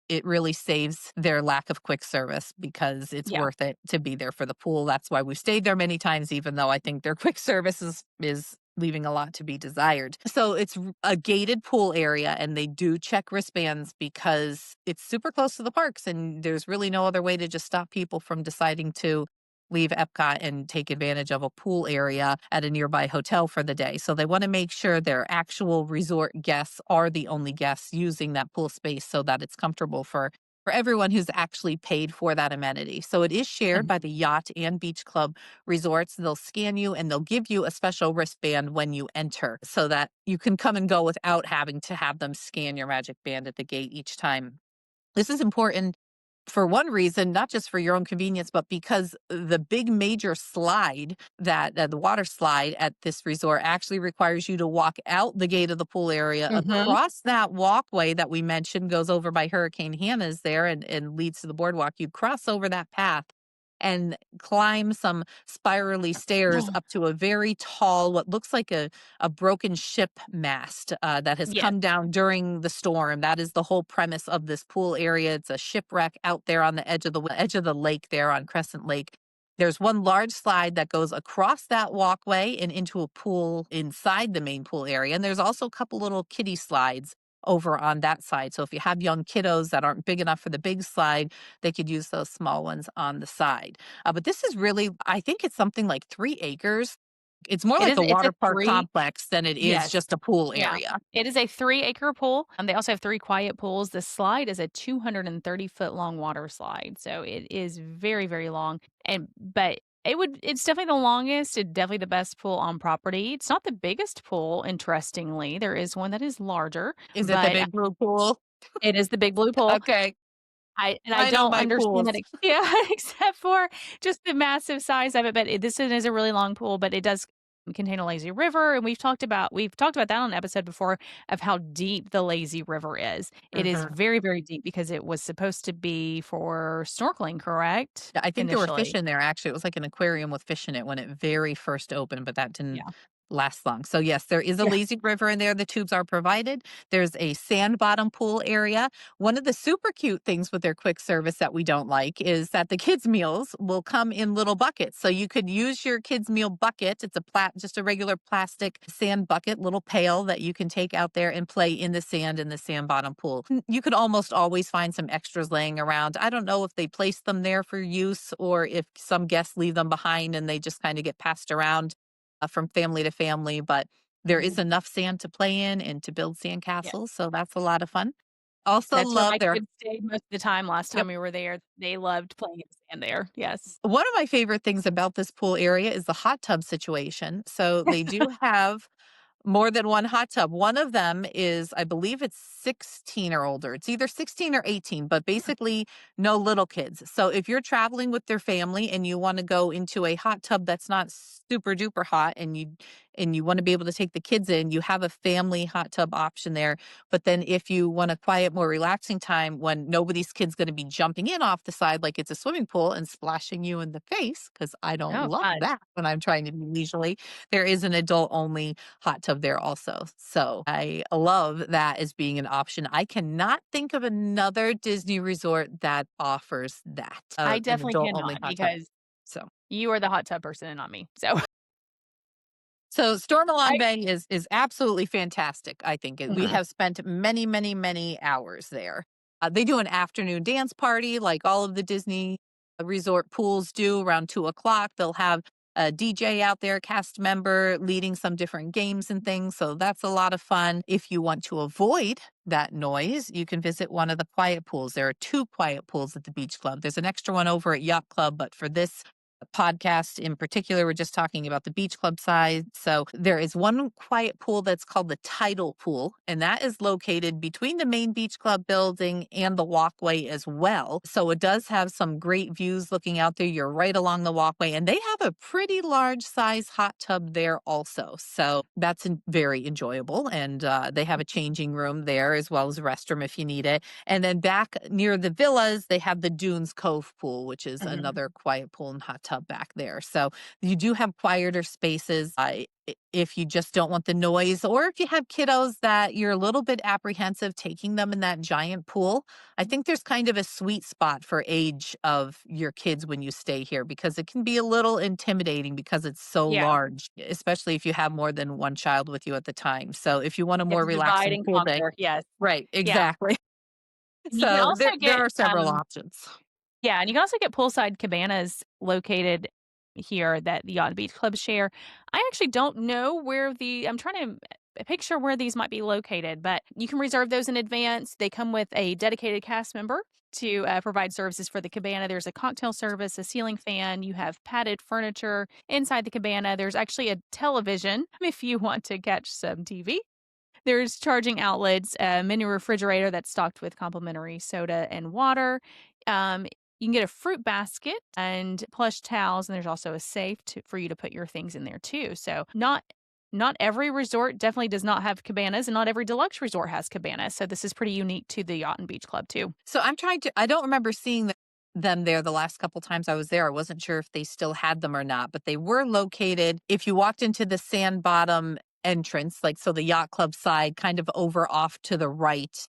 Speaker 1: it really saves their lack of quick service because it's
Speaker 2: Yeah.
Speaker 1: worth it to be there for the pool. That's why we've stayed there many times, even though I think their quick service is leaving a lot to be desired. So it's a gated pool area, and they do check wristbands because it's super close to the parks, and there's really no other way to just stop people from deciding to leave Epcot and take advantage of a pool area at a nearby hotel for the day. So they want to make sure their actual resort guests are the only guests using that pool space so that it's comfortable for for everyone who's actually paid for that amenity. So it is shared
Speaker 2: Mhm.
Speaker 1: by the yacht and beach club resorts. They'll scan you and they'll give you a special wristband when you enter so that you can come and go without having to have them scan your magic band at the gate each time. This is important for one reason, not just for your own convenience, but because the big major slide that the water slide at this resort actually requires you to walk out the gate of the pool area,
Speaker 2: Mhm.
Speaker 1: across that walkway that we mentioned goes over by Hurricane Hannah's there and leads to the boardwalk. You cross over that path and climb some spirally stairs up to a very tall, what looks like a broken ship mast that has
Speaker 2: Yes.
Speaker 1: come down during the storm. That is the whole premise of this pool area. It's a shipwreck out there on the edge of the lake there on Crescent Lake. There's one large slide that goes across that walkway and into a pool inside the main pool area. And there's also a couple little kiddie slides over on that side. So if you have young kiddos that aren't big enough for the big slide, they could use those small ones on the side. But this is really, I think it's something like 3 acres. It's more like a
Speaker 2: It's a
Speaker 1: water park
Speaker 2: 3.
Speaker 1: complex than it is
Speaker 2: Yes.
Speaker 1: just a pool
Speaker 2: Yeah.
Speaker 1: area.
Speaker 2: It is a 3-acre pool, and they also have 3 quiet pools. The slide is a 230-foot long water slide, so it is very, very long, and but it's definitely the longest, and definitely the best pool on property. It's not the biggest pool, interestingly. There is one that is larger,
Speaker 1: Is it the
Speaker 2: but
Speaker 1: big blue pool?
Speaker 2: it is the big blue pool.
Speaker 1: Okay.
Speaker 2: I
Speaker 1: I know
Speaker 2: don't
Speaker 1: my
Speaker 2: understand that
Speaker 1: pools.
Speaker 2: yeah, except for just the massive size of it, but this one is a really long pool, but it does contain a lazy river, and we've talked about that on an episode before of how deep the lazy river is. It is
Speaker 1: Mhm.
Speaker 2: very, very deep because it was supposed to be for snorkeling, correct?
Speaker 1: I think there were fish
Speaker 2: Initially.
Speaker 1: in there, actually. It was like an aquarium with fish in it when it very first opened, but that didn't
Speaker 2: Yeah.
Speaker 1: last long. So, yes, there is a
Speaker 2: Yeah.
Speaker 1: lazy river in there. The tubes are provided. There's a sand bottom pool area. One of the super cute things with their quick service that we don't like is that the kids' meals will come in little buckets. So, you could use your kids' meal bucket. It's just a regular plastic sand bucket, little pail that you can take out there and play in the sand in the sand bottom pool. You could almost always find some extras laying around. I don't know if they place them there for use or if some guests leave them behind and they just kind of get passed around from family to family, but there is
Speaker 2: Mhm.
Speaker 1: enough sand to play in and to build sand
Speaker 2: Yeah.
Speaker 1: castles, so that's a lot of fun. Also
Speaker 2: That's where my
Speaker 1: love their
Speaker 2: kids stayed most of the time last
Speaker 1: Yep.
Speaker 2: time we were there. They loved playing in the sand there. Yes.
Speaker 1: One of my favorite things about this pool area is the hot tub situation. So they do have more than one hot tub. One of them is, I believe it's 16 or older. It's either 16 or 18, but basically no little kids. So if you're traveling with their family and you want to go into a hot tub that's not super duper hot and you want to be able to take the kids in, you have a family hot tub option there. But then if you want a quiet, more relaxing time when nobody's kid's going to be jumping in off the side like it's a swimming pool and splashing you in the face, because I don't
Speaker 2: Oh,
Speaker 1: love
Speaker 2: fun.
Speaker 1: that when I'm trying to be leisurely, there is an adult only hot tub there also. So I love that as being an option. I cannot think of another Disney resort that offers that,
Speaker 2: I
Speaker 1: an
Speaker 2: definitely
Speaker 1: adult only
Speaker 2: cannot
Speaker 1: hot tub.
Speaker 2: because
Speaker 1: So
Speaker 2: you are the hot tub person and not me. So
Speaker 1: So Stormalong
Speaker 2: I
Speaker 1: Bay is absolutely fantastic, I think. We
Speaker 2: Mhm.
Speaker 1: have spent many, many, many hours there. They do an afternoon dance party like all of the Disney resort pools do around 2 o'clock. They'll have a DJ out there, cast member leading some different games and things. So that's a lot of fun. If you want to avoid that noise, you can visit one of the quiet pools. There are 2 quiet pools at the beach club. There's an extra one over at Yacht Club, but for this podcast in particular, we're just talking about the beach club side. So there is one quiet pool that's called the tidal pool, and that is located between the main beach club building and the walkway as well. So it does have some great views looking out there. You're right along the walkway, and they have a pretty large size hot tub there also. So that's very enjoyable. And they have a changing room there as well as a restroom if you need it. And then back near the villas, they have the Dunes Cove pool, which is
Speaker 2: Mhm.
Speaker 1: another quiet pool and hot tub back there. So you do have quieter spaces. If you just don't want the noise, or if you have kiddos that you're a little bit apprehensive taking them in that giant pool, I think there's kind of a sweet spot for age of your kids when you stay here because it can be a little intimidating because it's so
Speaker 2: Yeah.
Speaker 1: large, especially if you have more than one child with you at the time. So if you want a
Speaker 2: You have
Speaker 1: more
Speaker 2: to divide
Speaker 1: relaxing
Speaker 2: and
Speaker 1: pool day,
Speaker 2: conquer, yes.
Speaker 1: right,
Speaker 2: Yeah,
Speaker 1: exactly.
Speaker 2: and you can
Speaker 1: So
Speaker 2: also
Speaker 1: there
Speaker 2: get,
Speaker 1: are several options.
Speaker 2: yeah, and you can also get poolside cabanas located here that the Yacht and Beach Club share. I actually don't know where I'm trying to picture where these might be located, but you can reserve those in advance. They come with a dedicated cast member to provide services for the cabana. There's a cocktail service, a ceiling fan, you have padded furniture inside the cabana. There's actually a television if you want to catch some TV. There's charging outlets, a mini refrigerator that's stocked with complimentary soda and water. Um, you can get a fruit basket and plush towels, and there's also a safe for you to put your things in there too. So not every resort definitely does not have cabanas, and not every deluxe resort has cabanas. So this is pretty unique to the Yacht and Beach Club too.
Speaker 1: So I don't remember seeing them there the last couple times I was there. I wasn't sure if they still had them or not, but they were located if you walked into the sand bottom entrance, like so the yacht club side, kind of over off to the right,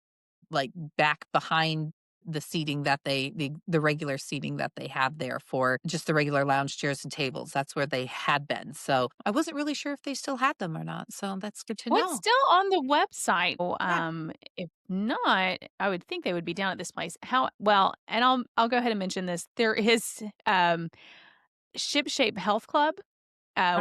Speaker 1: like back behind the seating that the regular seating that they have there for just the regular lounge chairs and tables. That's where they had been. So I wasn't really sure if they still had them or not. So that's good to
Speaker 2: Well, it's
Speaker 1: know.
Speaker 2: still on the website.
Speaker 1: Yeah.
Speaker 2: If not, I would think they would be down at this place. How well, and I'll go ahead and mention this. There is Ship Shape Health Club,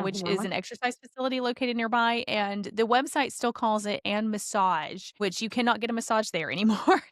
Speaker 2: which is
Speaker 1: Uh-huh.
Speaker 2: an exercise facility located nearby, and the website still calls it and massage, which you cannot get a massage there anymore.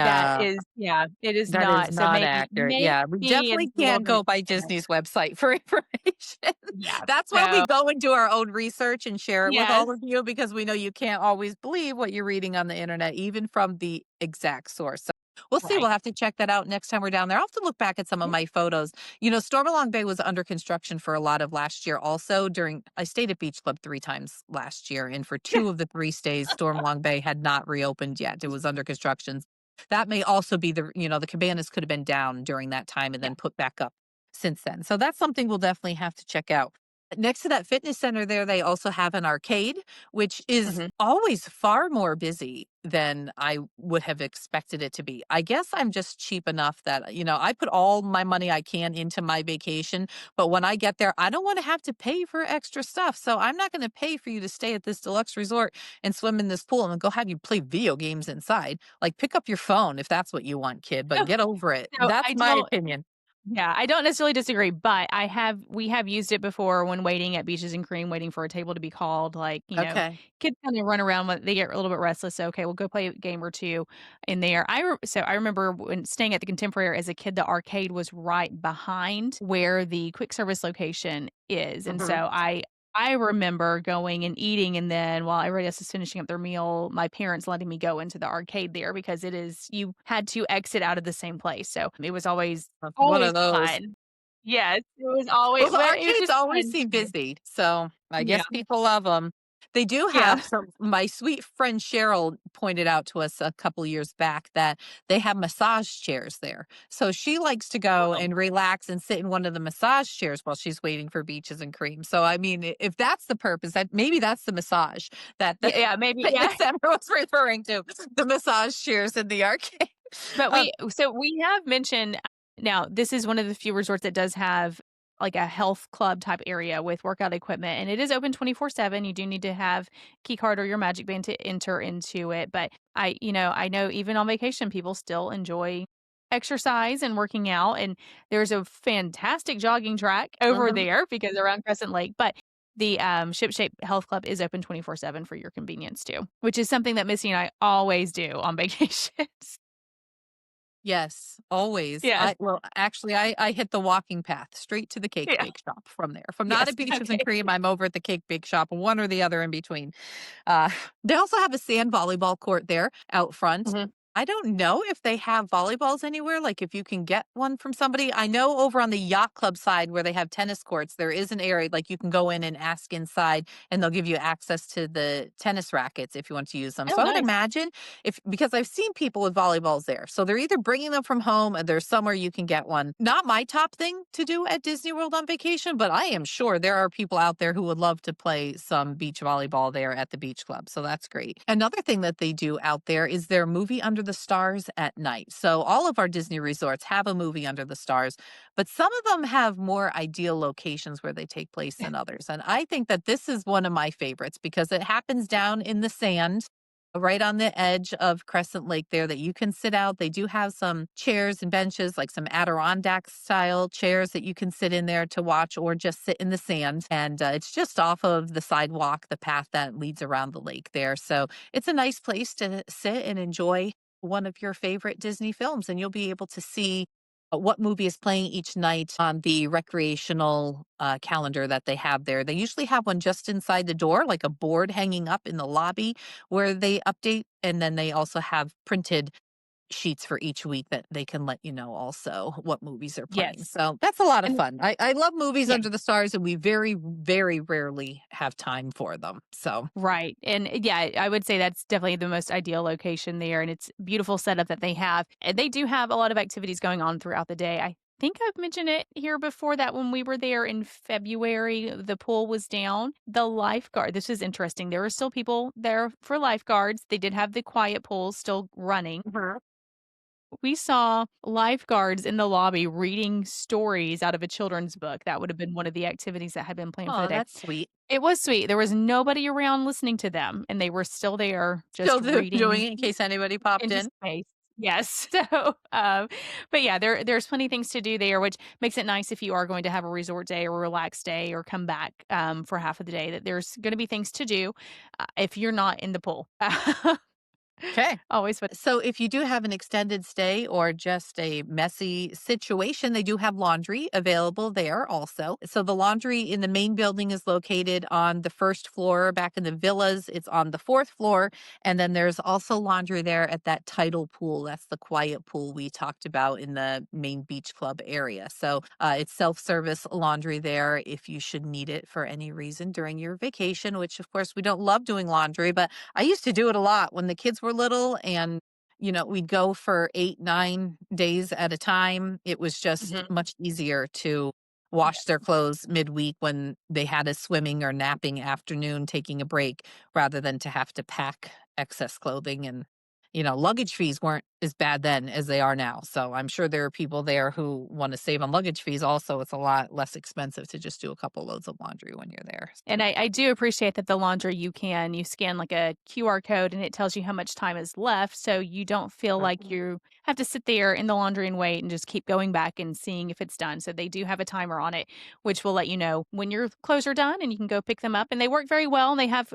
Speaker 2: That
Speaker 1: Yeah.
Speaker 2: is, yeah, it is
Speaker 1: That is
Speaker 2: not. So
Speaker 1: not
Speaker 2: maybe
Speaker 1: accurate. Yeah, we
Speaker 2: it's
Speaker 1: definitely
Speaker 2: a little
Speaker 1: can't
Speaker 2: bit
Speaker 1: go by
Speaker 2: different.
Speaker 1: Disney's website for information.
Speaker 2: Yeah.
Speaker 1: That's why we
Speaker 2: So
Speaker 1: go and do our own research and share it with
Speaker 2: yes,
Speaker 1: all of you because we know you can't always believe what you're reading on the internet, even from the exact source. So we'll see.
Speaker 2: right.
Speaker 1: We'll have to check that out next time we're down there. I'll have to look back at some of
Speaker 2: Yeah.
Speaker 1: my photos. Stormalong Bay was under construction for a lot of last year. Also, I stayed at Beach Club 3 times last year, and for two of the 3 stays, Stormalong Bay had not reopened yet. It was under construction. That may also be the cabanas could have been down during that time and
Speaker 2: Yeah.
Speaker 1: then put back up since then. So that's something we'll definitely have to check out. Next to that fitness center there, they also have an arcade, which is
Speaker 2: Mhm.
Speaker 1: always far more busy than I would have expected it to be. I guess I'm just cheap enough that, I put all my money I can into my vacation, but when I get there, I don't want to have to pay for extra stuff. So I'm not going to pay for you to stay at this deluxe resort and swim in this pool and go have you play video games inside. Like, pick up your phone if that's what you want, kid, but
Speaker 2: So
Speaker 1: get over it.
Speaker 2: so
Speaker 1: That's
Speaker 2: I
Speaker 1: my
Speaker 2: don't
Speaker 1: opinion.
Speaker 2: Yeah, I don't necessarily disagree, but we have used it before when waiting at Beaches and Cream, waiting for a table to be called, like,
Speaker 1: Okay.
Speaker 2: kids kinda run around when they get a little bit restless, so, "Okay, we'll go play a game or 2 in there." I remember when staying at the Contemporary as a kid, the arcade was right behind where the quick service location is, and
Speaker 1: Mhm.
Speaker 2: so I remember going and eating, and then while everybody else is finishing up their meal, my parents letting me go into the arcade there because you had to exit out of the same place, so it was
Speaker 1: One
Speaker 2: always
Speaker 1: of those.
Speaker 2: fun. Yes,
Speaker 1: Well, the
Speaker 2: it was
Speaker 1: arcades
Speaker 2: just
Speaker 1: always
Speaker 2: fun
Speaker 1: seem
Speaker 2: too.
Speaker 1: busy, so I
Speaker 2: Yeah,
Speaker 1: guess people love them. They do
Speaker 2: yeah.
Speaker 1: have some my sweet friend Cheryl pointed out to us a couple years back that they have massage chairs there. So she likes to go
Speaker 2: Oh,
Speaker 1: and relax and sit in one of the massage chairs while she's waiting for Beaches and Cream. So, I mean, if that's the purpose, that maybe that's the massage that the
Speaker 2: yeah, maybe, yeah.
Speaker 1: fitness center was referring to, the massage chairs in the arcade.
Speaker 2: But
Speaker 1: Um,
Speaker 2: we have mentioned now this is one of the few resorts that does have, like, a health club type area with workout equipment, and it is open 24/7. You do need to have key card or your Magic Band to enter into it, but I know even on vacation, people still enjoy exercise and working out, and there's a fantastic jogging track over
Speaker 1: mhm.
Speaker 2: there because around Crescent Lake, but the, Ship Shape Health Club is open 24/7 for your convenience too, which is something that Missy and I always do on vacations.
Speaker 1: Yes, always.
Speaker 2: Yes.
Speaker 1: Actually, I hit the walking path straight to the cake
Speaker 2: Yeah.
Speaker 1: bake shop from there. From not
Speaker 2: Yes.
Speaker 1: at Beaches and
Speaker 2: Okay.
Speaker 1: Cream, I'm over at the cake bake shop, one or the other in between. Uh, they also have a sand volleyball court there out front.
Speaker 2: Mhm.
Speaker 1: I don't know if they have volleyballs anywhere, like if you can get one from somebody. I know over on the yacht club side where they have tennis courts, there is an area like you can go in and ask inside and they'll give you access to the tennis rackets if you want to use them.
Speaker 2: Oh,
Speaker 1: So I would
Speaker 2: nice.
Speaker 1: imagine if because I've seen people with volleyballs there. So they're either bringing them from home or there's somewhere you can get one. Not my top thing to do at Disney World on vacation, but I am sure there are people out there who would love to play some beach volleyball there at the beach club. So that's great. Another thing that they do out there is their movie Under the Stars at night. So all of our Disney resorts have a movie Under the Stars, but some of them have more ideal locations where they take place than others. And I think that this is one of my favorites because it happens down in the sand right on the edge of Crescent Lake there that you can sit out. They do have some chairs and benches, like some Adirondack style chairs that you can sit in there to watch or just sit in the sand. And it's just off of the sidewalk, the path that leads around the lake there. So it's a nice place to sit and enjoy one of your favorite Disney films. And you'll be able to see what movie is playing each night on the recreational calendar that they have there. They usually have one just inside the door, like a board hanging up in the lobby where they update. And then they also have printed sheets for each week that they can let you know also what movies are playing.
Speaker 2: Yes.
Speaker 1: So that's a lot of
Speaker 2: And
Speaker 1: fun. I love movies
Speaker 2: yeah.
Speaker 1: under the stars, and we very, very rarely have time for them. So,
Speaker 2: Right, and, yeah, I would say that's definitely the most ideal location there, and it's beautiful setup that they have, and they do have a lot of activities going on throughout the day. I think I've mentioned it here before that when we were there in February, the pool was down. The lifeguard this is interesting, there were still people there for lifeguards. They did have the quiet pool still running.
Speaker 1: mhm.
Speaker 2: We saw lifeguards in the lobby reading stories out of a children's book. That would have been one of the activities that had been planned for the
Speaker 1: Oh,
Speaker 2: day.
Speaker 1: that's sweet.
Speaker 2: It was sweet. There was nobody around listening to them, and they were still there
Speaker 1: Still
Speaker 2: just
Speaker 1: doing
Speaker 2: reading
Speaker 1: it in case anybody popped
Speaker 2: into
Speaker 1: in.
Speaker 2: space. Yes. So, but yeah, there's plenty of things to do there, which makes it nice if you are going to have a resort day or a relaxed day or come back, for half of the day, that there's gonna be things to do, if you're not in the pool.
Speaker 1: Okay.
Speaker 2: Always fun.
Speaker 1: So if you do have an extended stay or just a messy situation, they do have laundry available there also. So the laundry in the main building is located on the first floor. Back in the villas, it's on the fourth floor. And then there's also laundry there at that tidal pool. That's the quiet pool we talked about in the main beach club area. So it's self-service laundry there if you should need it for any reason during your vacation, which of course we don't love doing laundry, but I used to do it a lot when the kids were little, and we'd go for 8, 9 days at a time. It was just
Speaker 2: Mhm.
Speaker 1: much easier to wash
Speaker 2: Yes.
Speaker 1: their clothes midweek when they had a swimming or napping afternoon, taking a break, rather than to have to pack excess clothing. And luggage fees weren't as bad then as they are now. So I'm sure there are people there who want to save on luggage fees. Also, it's a lot less expensive to just do a couple loads of laundry when you're there.
Speaker 2: And I do appreciate that the laundry you scan like a QR code and it tells you how much time is left. So you don't feel like
Speaker 1: Mhm.
Speaker 2: you have to sit there in the laundry and wait and just keep going back and seeing if it's done. So they do have a timer on it, which will let you know when your clothes are done and you can go pick them up. And they work very well. They have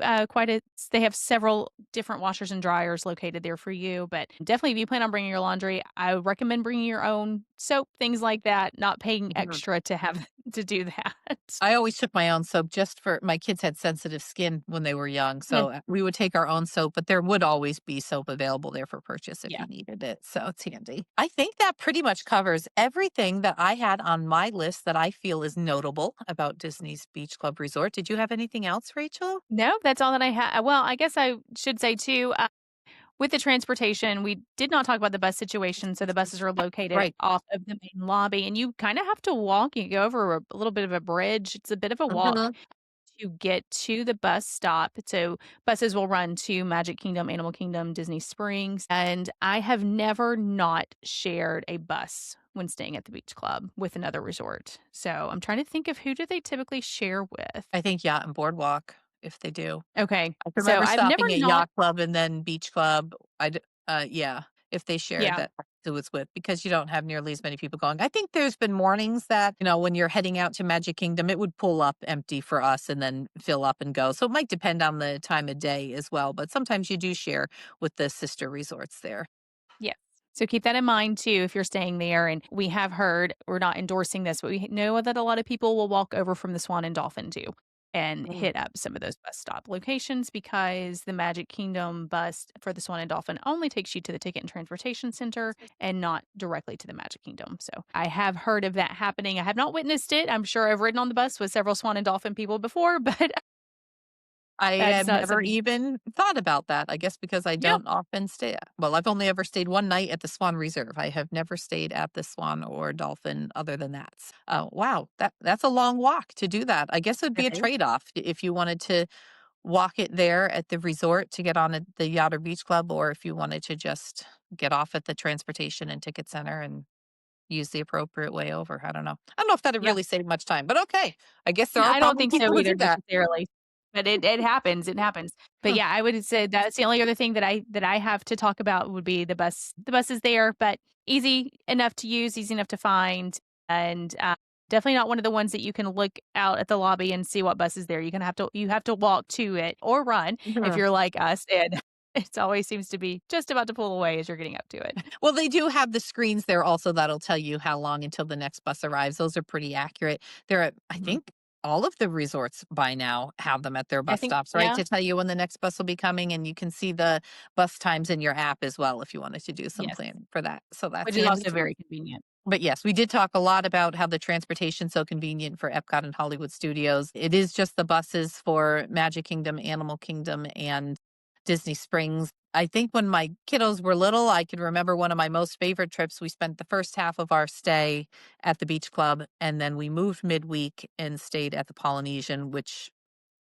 Speaker 2: they have several different washers and dryers located there for you. But definitely, if you plan on bringing your laundry, I would recommend bringing your own soap, things like that, not paying
Speaker 1: Mhm.
Speaker 2: extra to have to do that.
Speaker 1: I always took my own soap just for my kids had sensitive skin when they were young, so, we would take our own soap, but there would always be soap available there for purchase if
Speaker 2: Yeah.
Speaker 1: you needed it, so it's handy. I think that pretty much covers everything that I had on my list that I feel is notable about Disney's Beach Club Resort. Did you have anything else, Rachel?
Speaker 2: No, that's all that I had. Well, I guess I should say too, with the transportation, we did not talk about the bus situation. So the buses are located
Speaker 1: Right.
Speaker 2: off of the main lobby, and you kind of have to walk. You go over a little bit of a bridge. It's a bit of a walk
Speaker 1: Mhm.
Speaker 2: to get to the bus stop. So buses will run to Magic Kingdom, Animal Kingdom, Disney Springs, and I have never not shared a bus when staying at the beach club with another resort. So I'm trying to think of who do they typically share with.
Speaker 1: I think Yacht and Boardwalk, if they do.
Speaker 2: Okay,
Speaker 1: I can
Speaker 2: so
Speaker 1: remember
Speaker 2: I've never
Speaker 1: stopping at
Speaker 2: not.
Speaker 1: Yacht Club and then Beach Club. Yeah, if they shared
Speaker 2: Yeah.
Speaker 1: that it was with because you don't have nearly as many people going. I think there's been mornings that, when you're heading out to Magic Kingdom, it would pull up empty for us and then fill up and go. So it might depend on the time of day as well, but sometimes you do share with the sister resorts there.
Speaker 2: Yes. So keep that in mind too if you're staying there. And we have heard, we're not endorsing this, but we know that a lot of people will walk over from the Swan and Dolphin too and
Speaker 1: Mm.
Speaker 2: hit up some of those bus stop locations because the Magic Kingdom bus for the Swan and Dolphin only takes you to the Ticket and Transportation Center and not directly to the Magic Kingdom. So I have heard of that happening. I have not witnessed it. I'm sure I've ridden on the bus with several Swan and Dolphin people before, but
Speaker 1: I
Speaker 2: that's
Speaker 1: have
Speaker 2: not
Speaker 1: never
Speaker 2: something.
Speaker 1: even thought about that. I guess because I
Speaker 2: Yeah.
Speaker 1: don't often stay well, I've only ever stayed one night at the Swan Reserve. I have never stayed at the Swan or Dolphin other than that. Oh, wow. That's a long walk to do that. I guess it would be a
Speaker 2: Right.
Speaker 1: trade-off if you wanted to walk it there at the resort to get on the Yacht or Beach Club, or if you wanted to just get off at the transportation and ticket center and use the appropriate way over. I don't know. I don't know if that'd
Speaker 2: Yeah.
Speaker 1: really save much time, but okay. I guess there
Speaker 2: Yeah,
Speaker 1: are
Speaker 2: I don't
Speaker 1: probably
Speaker 2: think so
Speaker 1: people who
Speaker 2: either
Speaker 1: do that.
Speaker 2: necessarily. But it happens, it happens. But yeah, I would say that's the only other thing that I have to talk about would be the bus is there, but easy enough to use, easy enough to find, and, definitely not one of the ones that you can look out at the lobby and see what bus is there. You have to walk to it or run if
Speaker 1: Mhm.
Speaker 2: you're like us, and it always seems to be just about to pull away as you're getting up to it.
Speaker 1: Well, they do have the screens there also that'll tell you how long until the next bus arrives. Those are pretty accurate. They're at, I
Speaker 2: Mhm.
Speaker 1: think all of the resorts by now have them at their
Speaker 2: I
Speaker 1: bus
Speaker 2: think
Speaker 1: stops, right?
Speaker 2: yeah,
Speaker 1: To tell you when the next bus will be coming, and you can see the bus times in your app as well if you wanted to do some
Speaker 2: yes,
Speaker 1: planning for that. So that's
Speaker 2: which is
Speaker 1: handy
Speaker 2: also
Speaker 1: too.
Speaker 2: very convenient.
Speaker 1: But yes, we did talk a lot about how the transportation's so convenient for Epcot and Hollywood Studios. It is just the buses for Magic Kingdom, Animal Kingdom, and Disney Springs. I think when my kiddos were little, I can remember one of my most favorite trips. We spent the first half of our stay at the beach club, and then we moved midweek and stayed at the Polynesian, which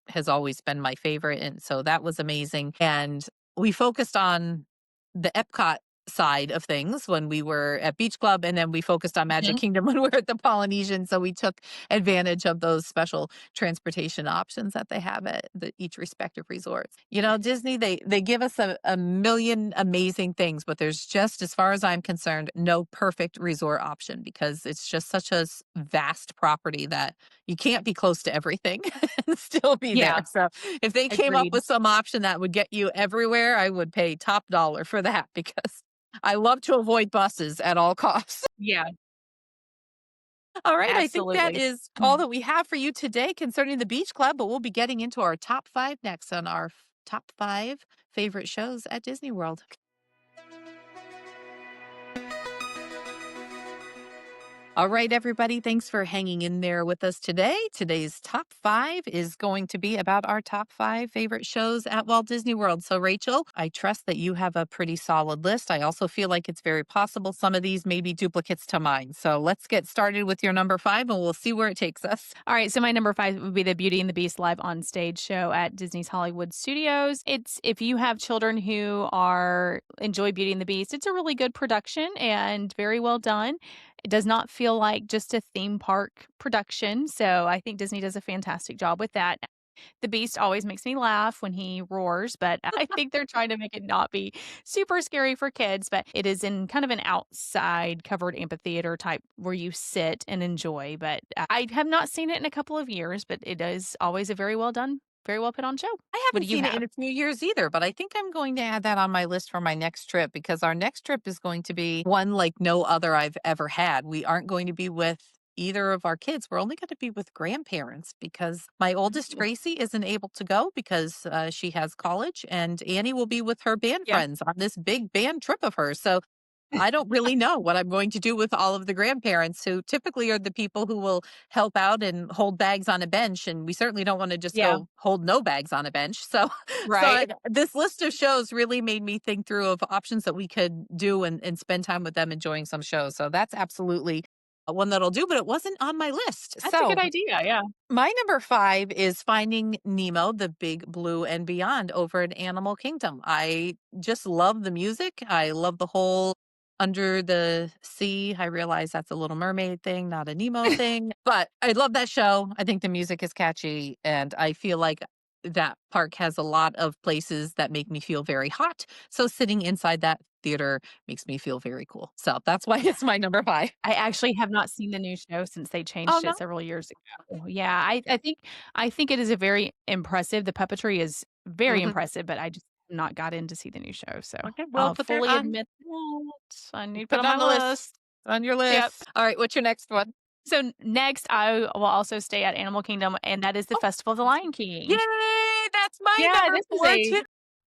Speaker 1: has always been my favorite, and so that was amazing, and we focused on the Epcot side of things when we were at Beach Club, and then we focused on Magic
Speaker 2: Mhm.
Speaker 1: Kingdom when we were at the Polynesian, so we took advantage of those special transportation options that they have at each respective resorts. You know, Disney, they give us a million amazing things, but there's just, as far as I'm concerned, no perfect resort option because it's just such a vast property that you can't be close to everything and still be there.
Speaker 2: Yeah,
Speaker 1: So if they came up
Speaker 2: agreed.
Speaker 1: with some option that would get you everywhere, I would pay top dollar for that because I love to avoid buses at all costs.
Speaker 2: Yeah,
Speaker 1: All right, I think that
Speaker 2: absolutely.
Speaker 1: is all
Speaker 2: Mhm.
Speaker 1: that we have for you today concerning the beach club, but we'll be getting into our top 5 next on our top 5 favorite shows at Disney World. All right, everybody. Thanks for hanging in there with us today. Today's top 5 is going to be about our top 5 favorite shows at Walt Disney World. So, Rachel, I trust that you have a pretty solid list. I also feel like it's very possible some of these may be duplicates to mine. So, let's get started with your number 5 and we'll see where it takes us.
Speaker 2: All right, so my number 5 would be the Beauty and the Beast live on stage show at Disney's Hollywood Studios. It's if you have children who are enjoy Beauty and the Beast, it's a really good production and very well done. It does not feel like just a theme park production, so I think Disney does a fantastic job with that. The Beast always makes me laugh when he roars, but I think they're trying to make it not be super scary for kids, but it is in kind of an outside covered amphitheater type where you sit and enjoy, but I have not seen it in a couple of years, but it is always a very well done, very well put on show.
Speaker 1: I
Speaker 2: What
Speaker 1: haven't
Speaker 2: do you
Speaker 1: seen it
Speaker 2: have?
Speaker 1: in a few years either, but I think I'm going to add that on my list for my next trip because our next trip is going to be one like no other I've ever had. We aren't going to be with either of our kids. We're only going to be with grandparents because my oldest
Speaker 2: Ooh.
Speaker 1: Gracie isn't able to go because she has college, and Annie will be with her band
Speaker 2: Yeah.
Speaker 1: friends on this big band trip of hers. So I don't really know what I'm going to do with all of the grandparents who typically are the people who will help out and hold bags on a bench, and we certainly don't want to just
Speaker 2: Yeah.
Speaker 1: go hold no bags on a bench. So,
Speaker 2: Right.
Speaker 1: this list of shows really made me think through of options that we could do and spend time with them enjoying some shows. So that's absolutely one that I'll do, but it wasn't on my list.
Speaker 2: That's a good
Speaker 1: So
Speaker 2: idea, yeah.
Speaker 1: my number 5 is Finding Nemo, the Big Blue and Beyond over at Animal Kingdom. I just love the music. I love the whole under the sea. I realize that's a Little Mermaid thing, not a Nemo thing, but I love that show. I think the music is catchy, and I feel like that park has a lot of places that make me feel very hot. So sitting inside that theater makes me feel very cool. So that's why it's my number 5.
Speaker 2: I actually have not seen the new show since they
Speaker 1: Oh,
Speaker 2: changed
Speaker 1: no?
Speaker 2: it several years ago. Yeah, I think it is a very impressive the puppetry is very
Speaker 1: Mhm.
Speaker 2: impressive, but I just have not got in to see the new show, so
Speaker 1: Okay, we'll
Speaker 2: I'll
Speaker 1: put that
Speaker 2: fully
Speaker 1: on.
Speaker 2: admit that I need to put
Speaker 1: Put
Speaker 2: it
Speaker 1: it
Speaker 2: on my
Speaker 1: on the list.
Speaker 2: list.
Speaker 1: On your
Speaker 2: Yep.
Speaker 1: list. All right, what's your next one?
Speaker 2: So next, I will also stay at Animal Kingdom, and that is the
Speaker 1: Oh,
Speaker 2: Festival of the Lion King.
Speaker 1: yay! That's my
Speaker 2: Yeah,
Speaker 1: number
Speaker 2: this is
Speaker 1: 4
Speaker 2: a
Speaker 1: too.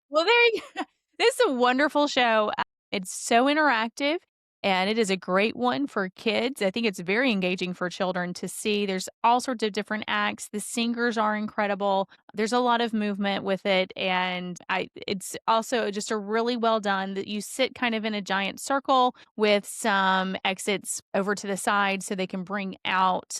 Speaker 2: well, there you go. This is a wonderful show. It's so interactive, and it is a great one for kids. I think it's very engaging for children to see. There's all sorts of different acts. The singers are incredible. There's a lot of movement with it, and it's also just a really well done that you sit kind of in a giant circle with some exits over to the side so they can bring out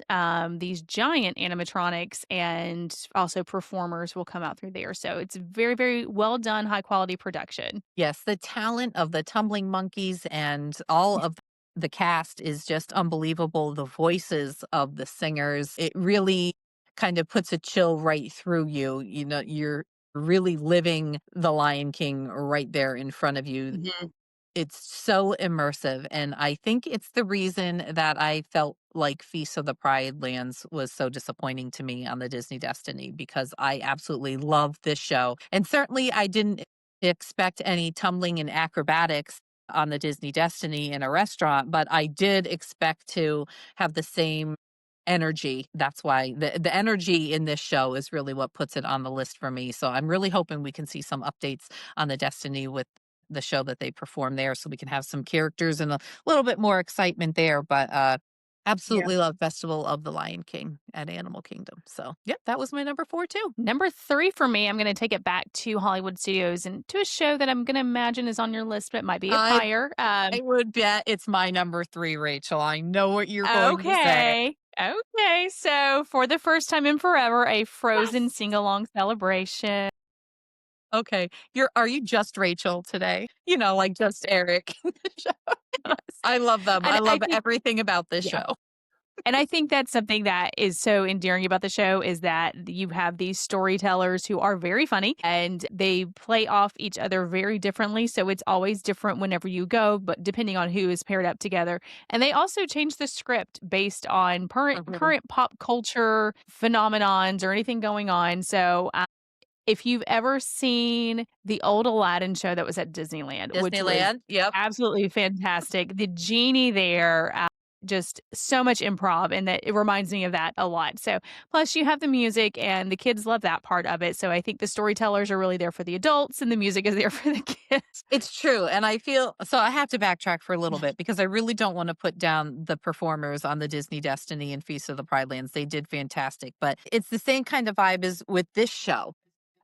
Speaker 2: these giant animatronics, and also performers will come out through there. So it's very, very well done, high quality production.
Speaker 1: Yes, the talent of the tumbling monkeys and all of the cast is just unbelievable. The voices of the singers, it really kind of puts a chill right through you. You know, you're really living the Lion King right there in front of you.
Speaker 2: Mhm.
Speaker 1: It's so immersive, and I think it's the reason that I felt like Feast of the Pride Lands was so disappointing to me on the Disney Destiny because I absolutely love this show, and certainly I didn't expect any tumbling and acrobatics on the Disney Destiny in a restaurant, but I did expect to have the same energy. That's why the energy in this show is really what puts it on the list for me, so I'm really hoping we can see some updates on the Destiny with the show that they perform there so we can have some characters and a little bit more excitement there. But
Speaker 2: Yeah.
Speaker 1: absolutely love Festival of the Lion King at Animal Kingdom. So yep, that was my number four too.
Speaker 2: Number 3 for me, I'm gonna take it back to Hollywood Studios and to a show that I'm gonna imagine is on your list, but it might be up
Speaker 1: I
Speaker 2: higher.
Speaker 1: I would bet it's my number three, Rachel. I know what you're going to say.
Speaker 2: Okay. Okay, so for the first time in forever, a Frozen
Speaker 1: Yes.
Speaker 2: sing-along celebration.
Speaker 1: Okay. Are you just Rachel today? You know, like just Eric.
Speaker 2: Yes.
Speaker 1: I love them. I
Speaker 2: And I
Speaker 1: love
Speaker 2: think
Speaker 1: everything about this
Speaker 2: yeah.
Speaker 1: show.
Speaker 2: And I think that's something that is so endearing about the show is that you have these storytellers who are very funny and they play off each other very differently. So it's always different whenever you go, but depending on who is paired up together. And they also change the script based on
Speaker 1: Mhm.
Speaker 2: current pop culture phenomenons or anything going on. So if you've ever seen the old Aladdin show that was at Disneyland, which was
Speaker 1: Disneyland. Yep.
Speaker 2: absolutely fantastic, the genie there, just so much improv, and that it reminds me of that a lot. So, plus you have the music, and the kids love that part of it. So, I think the storytellers are really there for the adults, and the music is there for the kids.
Speaker 1: It's true, and I feel so I have to backtrack for a little bit because I really don't wanna put down the performers on the Disney Destiny and Feast of the Pride Lands. They did fantastic, but it's the same kind of vibe as with this show.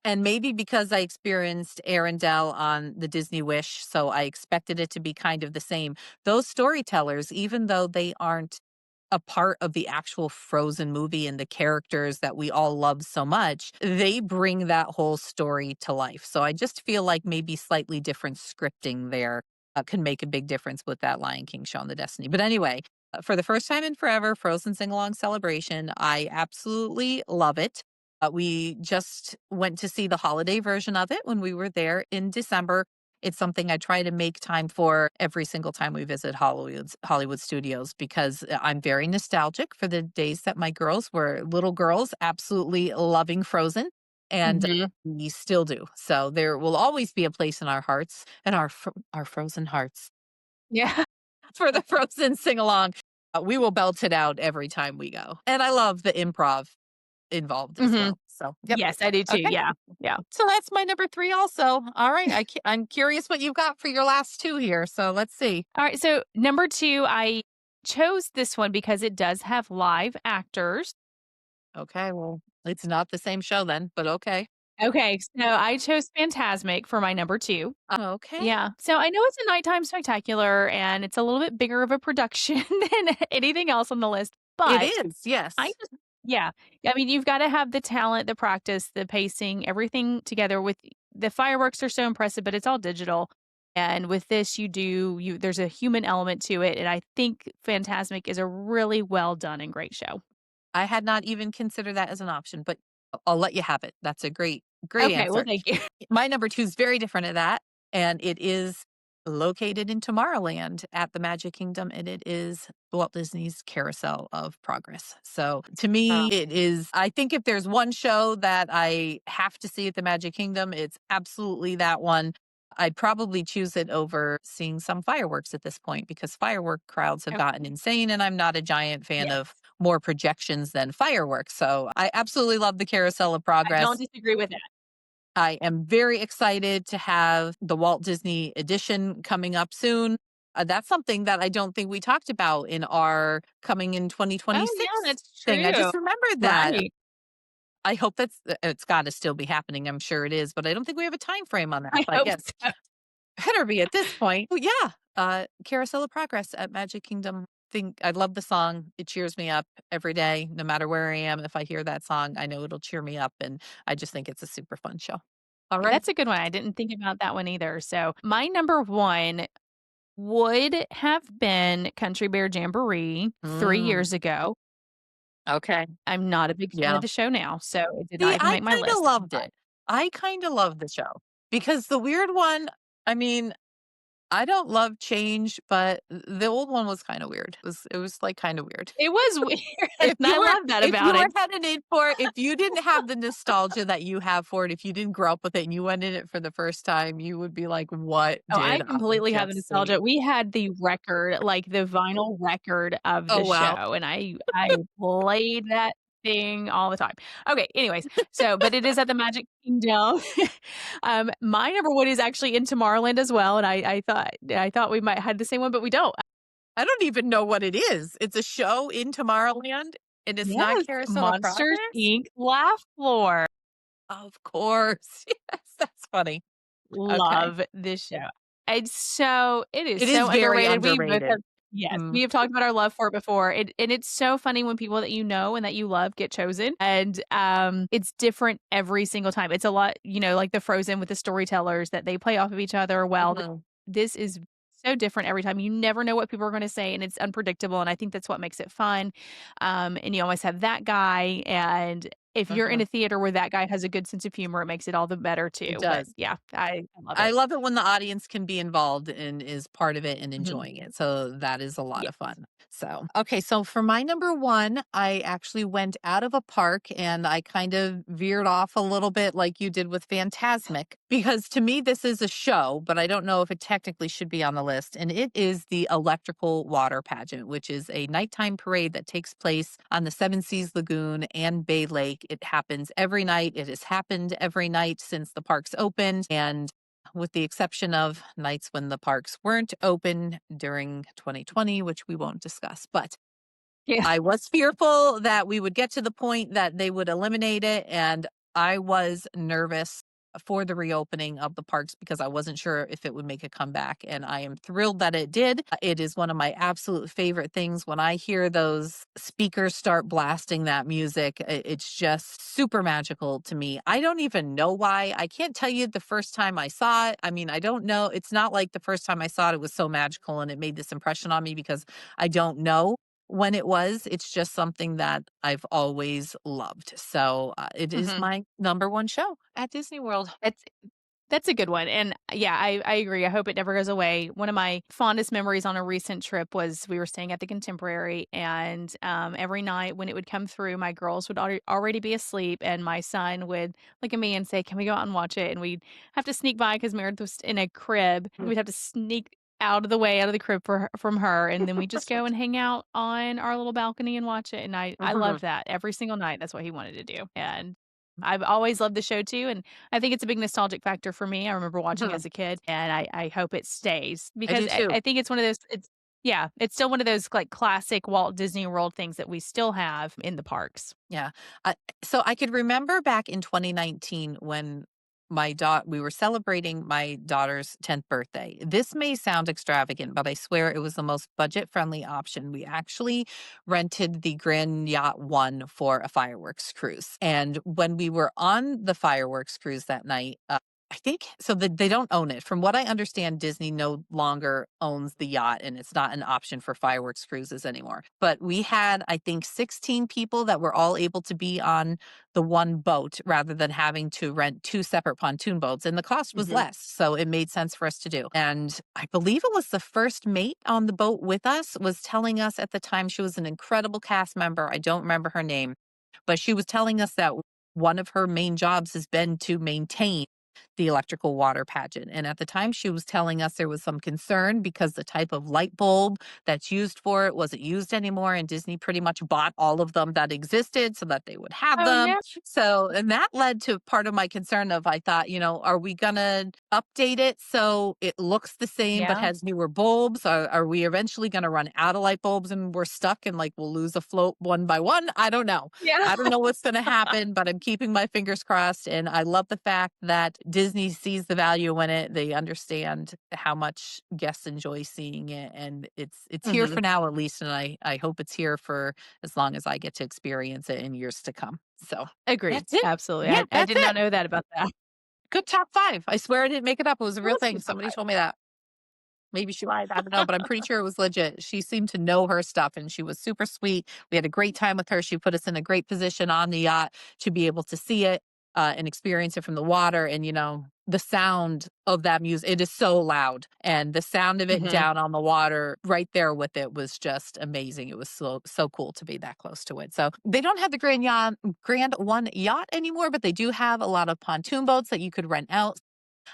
Speaker 1: And maybe because I experienced Arendelle on the Disney Wish, so I expected it to be kind of the same. Those storytellers, even though they aren't a part of the actual Frozen movie and the characters that we all love so much, they bring that whole story to life. So I just feel like maybe slightly different scripting there can make a big difference with that Lion King show on the Destiny. But anyway, for the first time in forever, Frozen Sing Along Celebration, I absolutely love it. We just went to see the holiday version of it when we were there in December. It's something I try to make time for every single time we visit Hollywood Studios because I'm very nostalgic for the days that my girls were little girls, absolutely loving Frozen, and
Speaker 2: Mhm.
Speaker 1: we still do. So there will always be a place in our hearts and our frozen hearts
Speaker 2: Yeah.
Speaker 1: for the Frozen sing along. We will belt it out every time we go, and I love the improv involved as
Speaker 2: Mhm.
Speaker 1: well. So yep.
Speaker 2: Yes, I do too.
Speaker 1: Okay.
Speaker 2: Yeah. Yeah.
Speaker 1: So that's my number 3 also. All right, I'm curious what you've got for your last 2 here, so let's see.
Speaker 2: All right. So, number 2, I chose this one because it does have live actors.
Speaker 1: Okay, well, it's not the same show then, but okay.
Speaker 2: Okay, so I chose Phantasmic for my number 2.
Speaker 1: Okay.
Speaker 2: Yeah. So I know it's a nighttime spectacular and it's a little bit bigger of a production than anything else on the list,
Speaker 1: It
Speaker 2: but
Speaker 1: is,
Speaker 2: I
Speaker 1: yes.
Speaker 2: just yeah. I mean, you've gotta have the talent, the practice, the pacing, everything together with the fireworks are so impressive, but it's all digital. And with this, there's a human element to it, and I think Phantasmic is a really well done and great show.
Speaker 1: I had not even considered that as an option, but I'll let you have it. That's a great
Speaker 2: Okay, well,
Speaker 1: answer.
Speaker 2: thank you.
Speaker 1: My number 2 is very different at that, and it is located in Tomorrowland at the Magic Kingdom, and it is Walt Disney's Carousel of Progress. So, to
Speaker 2: Wow.
Speaker 1: me, it is I think if there's one show that I have to see at the Magic Kingdom, it's absolutely that one. I'd probably choose it over seeing some fireworks at this point because firework crowds have
Speaker 2: Okay.
Speaker 1: gotten insane, and I'm not a giant fan of
Speaker 2: Yes.
Speaker 1: more projections than fireworks. So, I absolutely love the Carousel of
Speaker 2: I don't
Speaker 1: Progress.
Speaker 2: disagree with that.
Speaker 1: I am very excited to have the Walt Disney Edition coming up soon. That's something that I don't think we talked about in our coming in
Speaker 2: Oh, yeah,
Speaker 1: 2026
Speaker 2: that's
Speaker 1: thing. I
Speaker 2: true.
Speaker 1: just remembered that.
Speaker 2: Right.
Speaker 1: I hope it's got to still be happening. I'm sure it is, but I don't think we have a time frame on that.
Speaker 2: I
Speaker 1: But
Speaker 2: hope
Speaker 1: yes,
Speaker 2: so.
Speaker 1: better be at this point. Oh, yeah. Carousel of Progress at Magic Kingdom. Think I love the song. It cheers me up every day, no matter where I am. If I hear that song, I know it'll cheer me up, and I just think it's a super fun show. All right.
Speaker 2: That's a good one. I didn't think about that one either. So, my number 1 would have been Country Bear Jamboree 3
Speaker 1: Mm.
Speaker 2: years ago.
Speaker 1: Okay.
Speaker 2: I'm not a big fan of
Speaker 1: Yeah.
Speaker 2: the show now, so it did not
Speaker 1: See,
Speaker 2: even
Speaker 1: I
Speaker 2: make my
Speaker 1: kinda
Speaker 2: list.
Speaker 1: loved
Speaker 2: But
Speaker 1: it. I kinda loved the show because the weird one, I mean, I don't love change, but the old one was kinda weird. It was, like, kinda weird.
Speaker 2: it was weird, and
Speaker 1: If
Speaker 2: I
Speaker 1: you were
Speaker 2: love that
Speaker 1: if
Speaker 2: about
Speaker 1: you were
Speaker 2: it.
Speaker 1: headed in for it, if you didn't have the nostalgia that you have for it, if you didn't grow up with it and you went in it for the first time, you would be like, "What
Speaker 2: Oh,
Speaker 1: did
Speaker 2: I
Speaker 1: I
Speaker 2: completely have the
Speaker 1: just see?"
Speaker 2: nostalgia. We had the record, like, the vinyl record of
Speaker 1: Oh,
Speaker 2: the
Speaker 1: wow.
Speaker 2: show, and I played that thing all the time. Okay, anyways, so but it is at the Magic Kingdom. My number 1 is actually in Tomorrowland as well, and I thought we might had the same one, but we don't.
Speaker 1: I don't even know what it is. It's a show in Tomorrowland, and it's not
Speaker 2: Yes,
Speaker 1: Carousel of
Speaker 2: Monsters,
Speaker 1: Progress?
Speaker 2: Inc. Laugh Floor.
Speaker 1: Of course. Yes, that's funny. Okay.
Speaker 2: Love this show. It is
Speaker 1: It is
Speaker 2: so
Speaker 1: very
Speaker 2: underrated. We both have
Speaker 1: underrated.
Speaker 2: yes,
Speaker 1: Mm,
Speaker 2: we have talked about our love for it before. It's so funny when people that you know and that you love get chosen, and, it's different every single time. It's a lot, like the Frozen with the storytellers that they play off of each other. Well,
Speaker 1: mhm,
Speaker 2: this is so different every time. You never know what people are gonna say, and it's unpredictable, and I think that's what makes it fun. And you always have that guy, and if you're in
Speaker 1: mhm.
Speaker 2: a theater where that guy has a good sense of humor, it makes it all the better
Speaker 1: It
Speaker 2: too. But
Speaker 1: does.
Speaker 2: yeah, I love
Speaker 1: I
Speaker 2: it.
Speaker 1: love it when the audience can be involved and is part of it and
Speaker 2: Mhm.
Speaker 1: enjoying it. So that is a lot of
Speaker 2: Yes.
Speaker 1: fun. So, okay. So for my number one, I actually went out of a park and I kind of veered off a little bit like you did with Phantasmic because to me, this is a show, but I don't know if it technically should be on the list. And it is the Electrical Water Pageant, which is a nighttime parade that takes place on the Seven Seas Lagoon and Bay Lake. It happens every night. It has happened every night since the parks opened. And with the exception of nights when the parks weren't open during 2020, which we won't discuss. But
Speaker 2: Yeah.
Speaker 1: I was fearful that we would get to the point that they would eliminate it, and I was nervous for the reopening of the parks because I wasn't sure if it would make a comeback, and I am thrilled that it did. It is one of my absolute favorite things when I hear those speakers start blasting that music. It's just super magical to me. I don't even know why. I can't tell you the first time I saw it. I mean, I don't know. It's not like the first time I saw it, it was so magical and it made this impression on me because I don't know when it was. It's just something that I've always loved. So, it is
Speaker 2: Mhm.
Speaker 1: my number 1 show at Disney World.
Speaker 2: It's That's a good one, and yeah, I agree. I hope it never goes away. One of my fondest memories on a recent trip was we were staying at the Contemporary, and, every night when it would come through, my girls would already be asleep, and my son would look at me and say, "Can we go out and watch it?" And we'd have to sneak by because Meredith was in a crib, and we'd have to sneak out of the way, out of the crib from her, and then we just go and hang out on our little balcony and watch it, and I
Speaker 1: Mhm,
Speaker 2: loved that every single night. That's what he wanted to do, and I've always loved the show too, and I think it's a big nostalgic factor for me. I remember watching
Speaker 1: mhm.
Speaker 2: as a kid, and I hope it stays
Speaker 1: I
Speaker 2: because
Speaker 1: do
Speaker 2: I
Speaker 1: too.
Speaker 2: I think it's one of those it's still one of those, like, classic Walt Disney World things that we still have in the parks.
Speaker 1: Yeah. I so I could remember back in 2019 when we were celebrating my daughter's 10th birthday. This may sound extravagant, but I swear it was the most budget-friendly option. We actually rented the Grand Yacht One for a fireworks cruise. And when we were on the fireworks cruise that night, I think so that they don't own it. From what I understand, Disney no longer owns the yacht and it's not an option for fireworks cruises anymore. But we had, I think, 16 people that were all able to be on the one boat rather than having to rent two separate pontoon boats. And the cost was
Speaker 2: Mhm.
Speaker 1: less. So it made sense for us to do. And I believe it was the first mate on the boat with us was telling us at the time she was an incredible cast member. I don't remember her name, but she was telling us that one of her main jobs has been to maintain the electrical water pageant. And at the time, she was telling us there was some concern because the type of light bulb that's used for it wasn't used anymore. And Disney pretty much bought all of them that existed so that they would have
Speaker 2: Oh,
Speaker 1: them.
Speaker 2: no.
Speaker 1: So, and that led to part of my concern of I thought, are we going to update it so it looks the same but
Speaker 2: Yeah.
Speaker 1: has newer bulbs? Are we eventually going to run out of light bulbs and we're stuck and like we'll lose a float one by one? I don't know.
Speaker 2: Yeah.
Speaker 1: I don't know what's going to happen, but I'm keeping my fingers crossed. And I love the fact that Disney sees the value in it. They understand how much guests enjoy seeing it, and it's here
Speaker 2: Mhm.
Speaker 1: for now at least. And I hope it's here for as long as I get to experience it in years to come. So
Speaker 2: Agreed.
Speaker 1: that's it.
Speaker 2: Absolutely.
Speaker 1: Yeah,
Speaker 2: I
Speaker 1: that's
Speaker 2: did not
Speaker 1: it.
Speaker 2: know that about that.
Speaker 1: Good top five. I swear I didn't make it up. It was a
Speaker 2: Well,
Speaker 1: real
Speaker 2: that's a
Speaker 1: thing.
Speaker 2: good top
Speaker 1: Somebody
Speaker 2: 5.
Speaker 1: told me that. Maybe she lied. I don't know, but I'm pretty sure it was legit. She seemed to know her stuff and she was super sweet. We had a great time with her. She put us in a great position on the yacht to be able to see it and experience it from the water. And, the sound of that music, it is so loud. And the sound of it
Speaker 2: Mhm.
Speaker 1: down on the water right there with it was just amazing. It was so cool to be that close to it. So they don't have the Grand One yacht anymore, but they do have a lot of pontoon boats that you could rent out.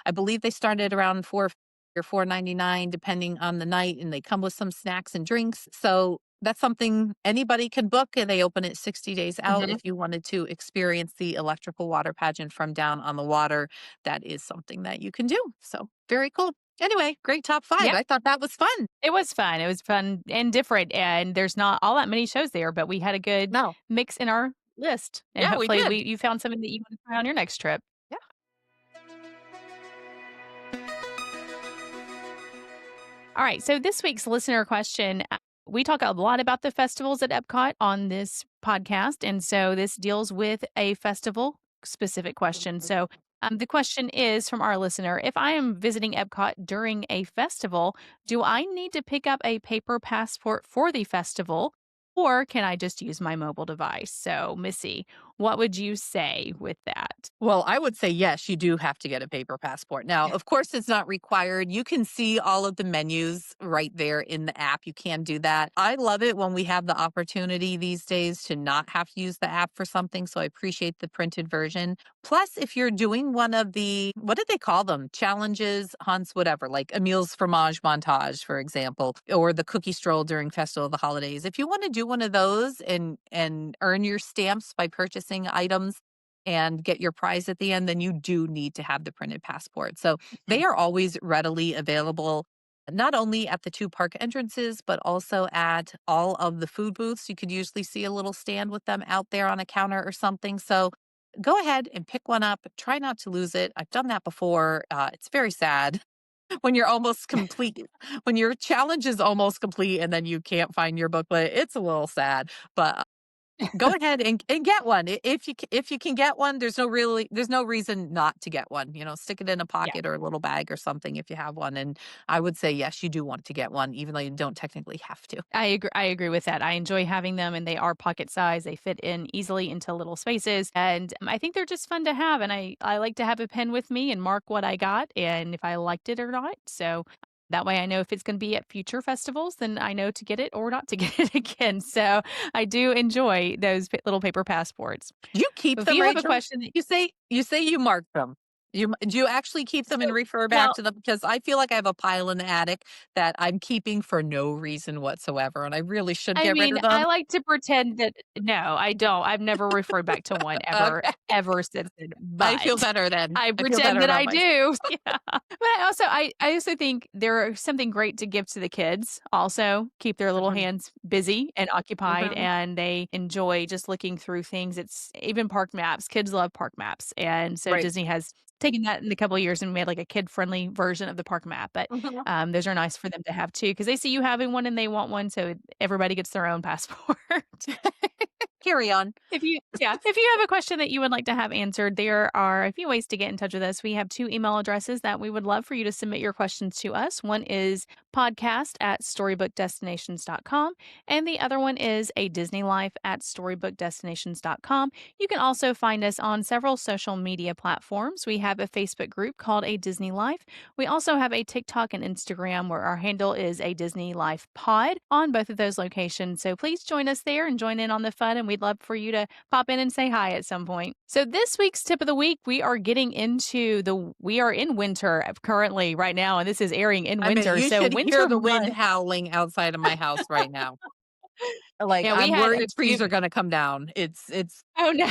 Speaker 1: I believe they started around 4 or 4.99 depending on the night, and they come with some snacks and drinks. So that's something anybody can book, and they open it 60 days out.
Speaker 2: Mhm.
Speaker 1: If you wanted to experience the electrical water pageant from down on the water, that is something that you can do. So very cool. Anyway, great top 5.
Speaker 2: Yeah.
Speaker 1: I thought that was fun.
Speaker 2: It was fun. It was fun and different, and there's not all that many shows there, but we had a good
Speaker 1: No.
Speaker 2: mix in our list, and
Speaker 1: Yeah, we
Speaker 2: hopefully
Speaker 1: did.
Speaker 2: you found something that you wanna try on your next trip.
Speaker 1: Yeah.
Speaker 2: All right, so this week's listener question, we talk a lot about the festivals at Epcot on this podcast, and so this deals with a festival specific question. So, the question is from our listener: If I am visiting Epcot during a festival, do I need to pick up a paper passport for the festival, or can I just use my mobile device? So, Missy, what would you say with that?
Speaker 1: Well, I would say yes, you do have to get a paper passport. Now, of course, it's not required. You can see all of the menus right there in the app. You can do that. I love it when we have the opportunity these days to not have to use the app for something. So I appreciate the printed version. Plus, if you're doing one of the, what did they call them? Challenges, hunts, whatever, like Emil's fromage montage, for example, or the cookie stroll during Festival of the Holidays. If you want to do one of those and earn your stamps by purchasing items, and get your prize at the end, then you do need to have the printed passport. So
Speaker 2: Mhm.
Speaker 1: they are always readily available, not only at the 2 park entrances, but also at all of the food booths. You could usually see a little stand with them out there on a counter or something. So go ahead and pick one up. Try not to lose it. I've done that before. It's very sad when you're almost complete, when your challenge is almost complete and then you can't find your booklet. It's a little sad, but go ahead and get one. If you can get one, there's no reason not to get one. Stick it in a
Speaker 2: Yeah.
Speaker 1: pocket or a little bag or something if you have one. And I would say yes, you do want to get one, even though you don't technically have to.
Speaker 2: I agree with that. I enjoy having them and they are pocket size. They fit in easily into little spaces. And I think they're just fun to have. And I like to have a pen with me and mark what I got and if I liked it or not. So that way I know if it's going to be at future festivals, then I know to get it or not to get it again. So I do enjoy those little paper passports.
Speaker 1: Do you keep
Speaker 2: If
Speaker 1: them,
Speaker 2: you have a
Speaker 1: Rachel?
Speaker 2: question that,
Speaker 1: You say you mark them. Do you actually keep them and
Speaker 2: so,
Speaker 1: refer back
Speaker 2: well,
Speaker 1: to them? Because I feel like I have a pile in the attic that I'm keeping for no reason whatsoever, and I really should
Speaker 2: I
Speaker 1: get rid
Speaker 2: mean,
Speaker 1: of them.
Speaker 2: I like to pretend that no, I don't. I've never referred back to one ever,
Speaker 1: Okay.
Speaker 2: ever since then,
Speaker 1: I feel
Speaker 2: but
Speaker 1: better then.
Speaker 2: I
Speaker 1: I feel
Speaker 2: pretend
Speaker 1: better
Speaker 2: that
Speaker 1: about
Speaker 2: I
Speaker 1: myself.
Speaker 2: do. Yeah. But I also think they're something great to give to the kids also, keep their little
Speaker 1: Mhm,
Speaker 2: hands busy and occupied,
Speaker 1: mhm.
Speaker 2: and they enjoy just looking through things. It's even park maps. Kids love park maps, and so
Speaker 1: Right.
Speaker 2: Disney has taken that in a couple of years and made, like, a kid-friendly version of the park map, but,
Speaker 1: Mhm.
Speaker 2: those are nice for them to have too because they see you having one and they want one, so everybody gets their own passport.
Speaker 1: Carry on.
Speaker 2: If you have a question that you would like to have answered, there are a few ways to get in touch with us. We have 2 email addresses that we would love for you to submit your questions to us. One is podcast@storybookdestinations.com, and the other one is a Disney Life at storybookdestinations.com. You can also find us on several social media platforms. We have a Facebook group called A Disney Life. We also have a TikTok and Instagram where our handle is a Disney Life Pod on both of those locations. So please join us there and join in on the fun. And we'd love for you to pop in and say hi at some point. So this week's tip of the week, we are in winter currently right now, and this is airing in
Speaker 1: I mean,
Speaker 2: winter.
Speaker 1: you
Speaker 2: So
Speaker 1: should hear
Speaker 2: winter
Speaker 1: the wind
Speaker 2: month.
Speaker 1: howling outside of my house right now. Like,
Speaker 2: Yeah, we
Speaker 1: I'm
Speaker 2: had a
Speaker 1: worried trees
Speaker 2: few.
Speaker 1: are gonna come down. It's
Speaker 2: Oh no.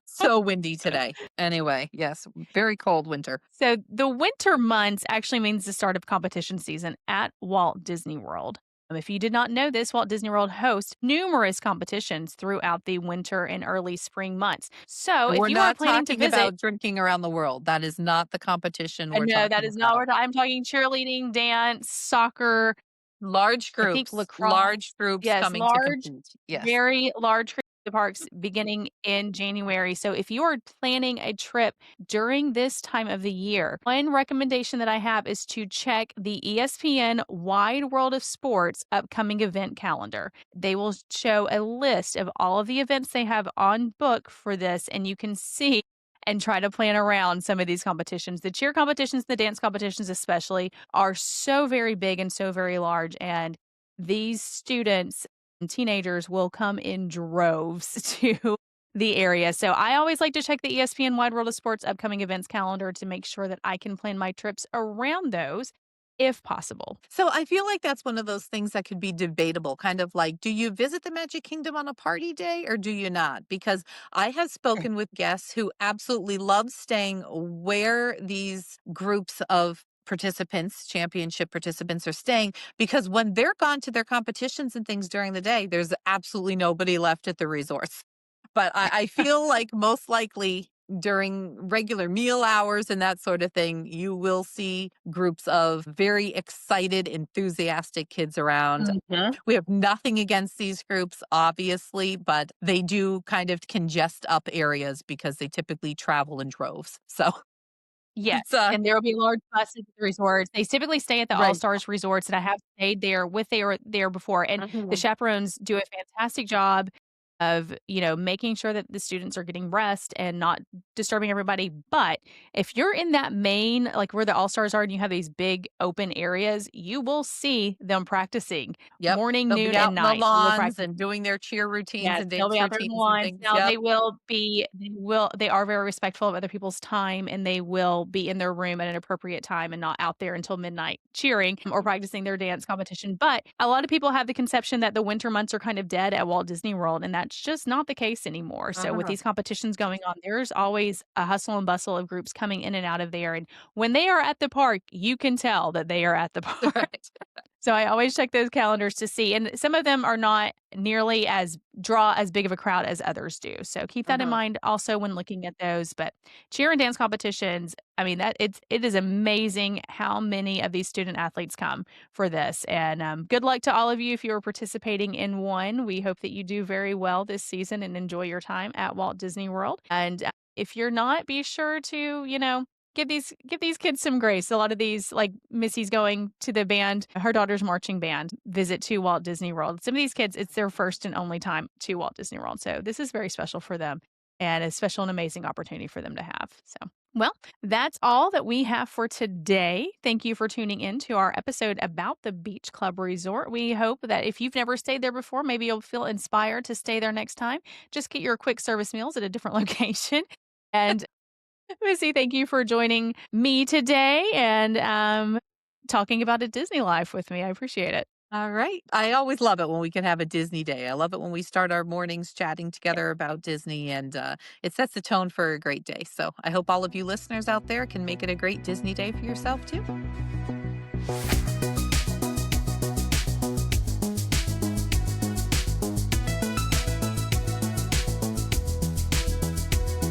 Speaker 1: so windy today. Anyway, yes, very cold winter.
Speaker 2: So the winter months actually means the start of competition season at Walt Disney World. If you did not know this, Walt Disney World hosts numerous competitions throughout the winter and early spring months. So if
Speaker 1: We're
Speaker 2: you are
Speaker 1: not
Speaker 2: planning to
Speaker 1: talking
Speaker 2: visit,
Speaker 1: about drinking around the world. That is not the competition we're
Speaker 2: no, that
Speaker 1: talking
Speaker 2: is not
Speaker 1: about.
Speaker 2: what I'm talking cheerleading, dance, soccer, I think lacrosse.
Speaker 1: Large groups
Speaker 2: Yes,
Speaker 1: coming to
Speaker 2: large,
Speaker 1: compete. Yes.
Speaker 2: very large the parks beginning in January. So if you are planning a trip during this time of the year, one recommendation that I have is to check the ESPN Wide World of Sports upcoming event calendar. They will show a list of all of the events they have on book for this, and you can see and try to plan around some of these competitions. The cheer competitions, the dance competitions especially, are so very big and so very large, and these students and teenagers will come in droves to the area. So I always like to check the ESPN Wide World of Sports upcoming events calendar to make sure that I can plan my trips around those if possible.
Speaker 1: So I feel like that's one of those things that could be debatable, kind of like, do you visit the Magic Kingdom on a party day or do you not? Because I have spoken with guests who absolutely love staying where these groups of participants, championship participants are staying, because when they're gone to their competitions and things during the day, there's absolutely nobody left at the resorts. But I feel like most likely during regular meal hours and that sort of thing, you will see groups of very excited, enthusiastic kids around.
Speaker 2: Mhm.
Speaker 1: We have nothing against these groups, obviously, but they do kind of congest up areas because they typically travel in droves. So
Speaker 2: Yes,
Speaker 1: it's
Speaker 2: and there will be large buses at the resorts. They typically stay at the
Speaker 1: right.
Speaker 2: All-Stars resorts, and I have stayed there with they were there before, and the
Speaker 1: Mhm.
Speaker 2: chaperones do a fantastic job of, making sure that the students are getting rest and not disturbing everybody, but if you're in that main like, where the All-Stars are and you have these big open areas, you will see them practicing
Speaker 1: Yep.
Speaker 2: morning,
Speaker 1: They'll be
Speaker 2: noon,
Speaker 1: out
Speaker 2: and
Speaker 1: in the
Speaker 2: night. They will
Speaker 1: lawns
Speaker 2: practice.
Speaker 1: and doing their cheer routines
Speaker 2: Yes,
Speaker 1: and
Speaker 2: they'll be
Speaker 1: dance
Speaker 2: out there in the
Speaker 1: routines and
Speaker 2: lines.
Speaker 1: things.
Speaker 2: Now
Speaker 1: Yep.
Speaker 2: they are very respectful of other people's time, and they will be in their room at an appropriate time and not out there until midnight cheering or practicing their dance competition, but a lot of people have the conception that the winter months are kind of dead at Walt Disney World, and that's just not the case anymore. So with
Speaker 1: Uh-huh.
Speaker 2: these competitions going on, there's always a hustle and bustle of groups coming in and out of there, and when they are at the park, you can tell that they are at the park.
Speaker 1: Right.
Speaker 2: So I always check those calendars to see, and some of them are not nearly as draw as big of a crowd as others do. So keep that in
Speaker 1: Uh-huh.
Speaker 2: mind also when looking at those. But cheer and dance competitions, I mean that it is amazing how many of these student athletes come for this. And good luck to all of you if you are participating in one. We hope that you do very well this season and enjoy your time at Walt Disney World. And if you're not, be sure to give these kids some grace. A lot of these, like Missy's going to the band, her daughter's marching band visit to Walt Disney World. Some of these kids, it's their first and only time to Walt Disney World. So this is very special for them and a special and amazing opportunity for them to have. So, well, that's all that we have for today. Thank you for tuning in to our episode about the Beach Club Resort. We hope that if you've never stayed there before, maybe you'll feel inspired to stay there next time. Just get your quick service meals at a different location. And Missy, thank you for joining me today and talking about a Disney life with me. I appreciate it.
Speaker 1: All right. I always love it when we can have a Disney day. I love it when we start our mornings chatting together about Disney, and it sets the tone for a great day. So I hope all of you listeners out there can make it a great Disney day for yourself too.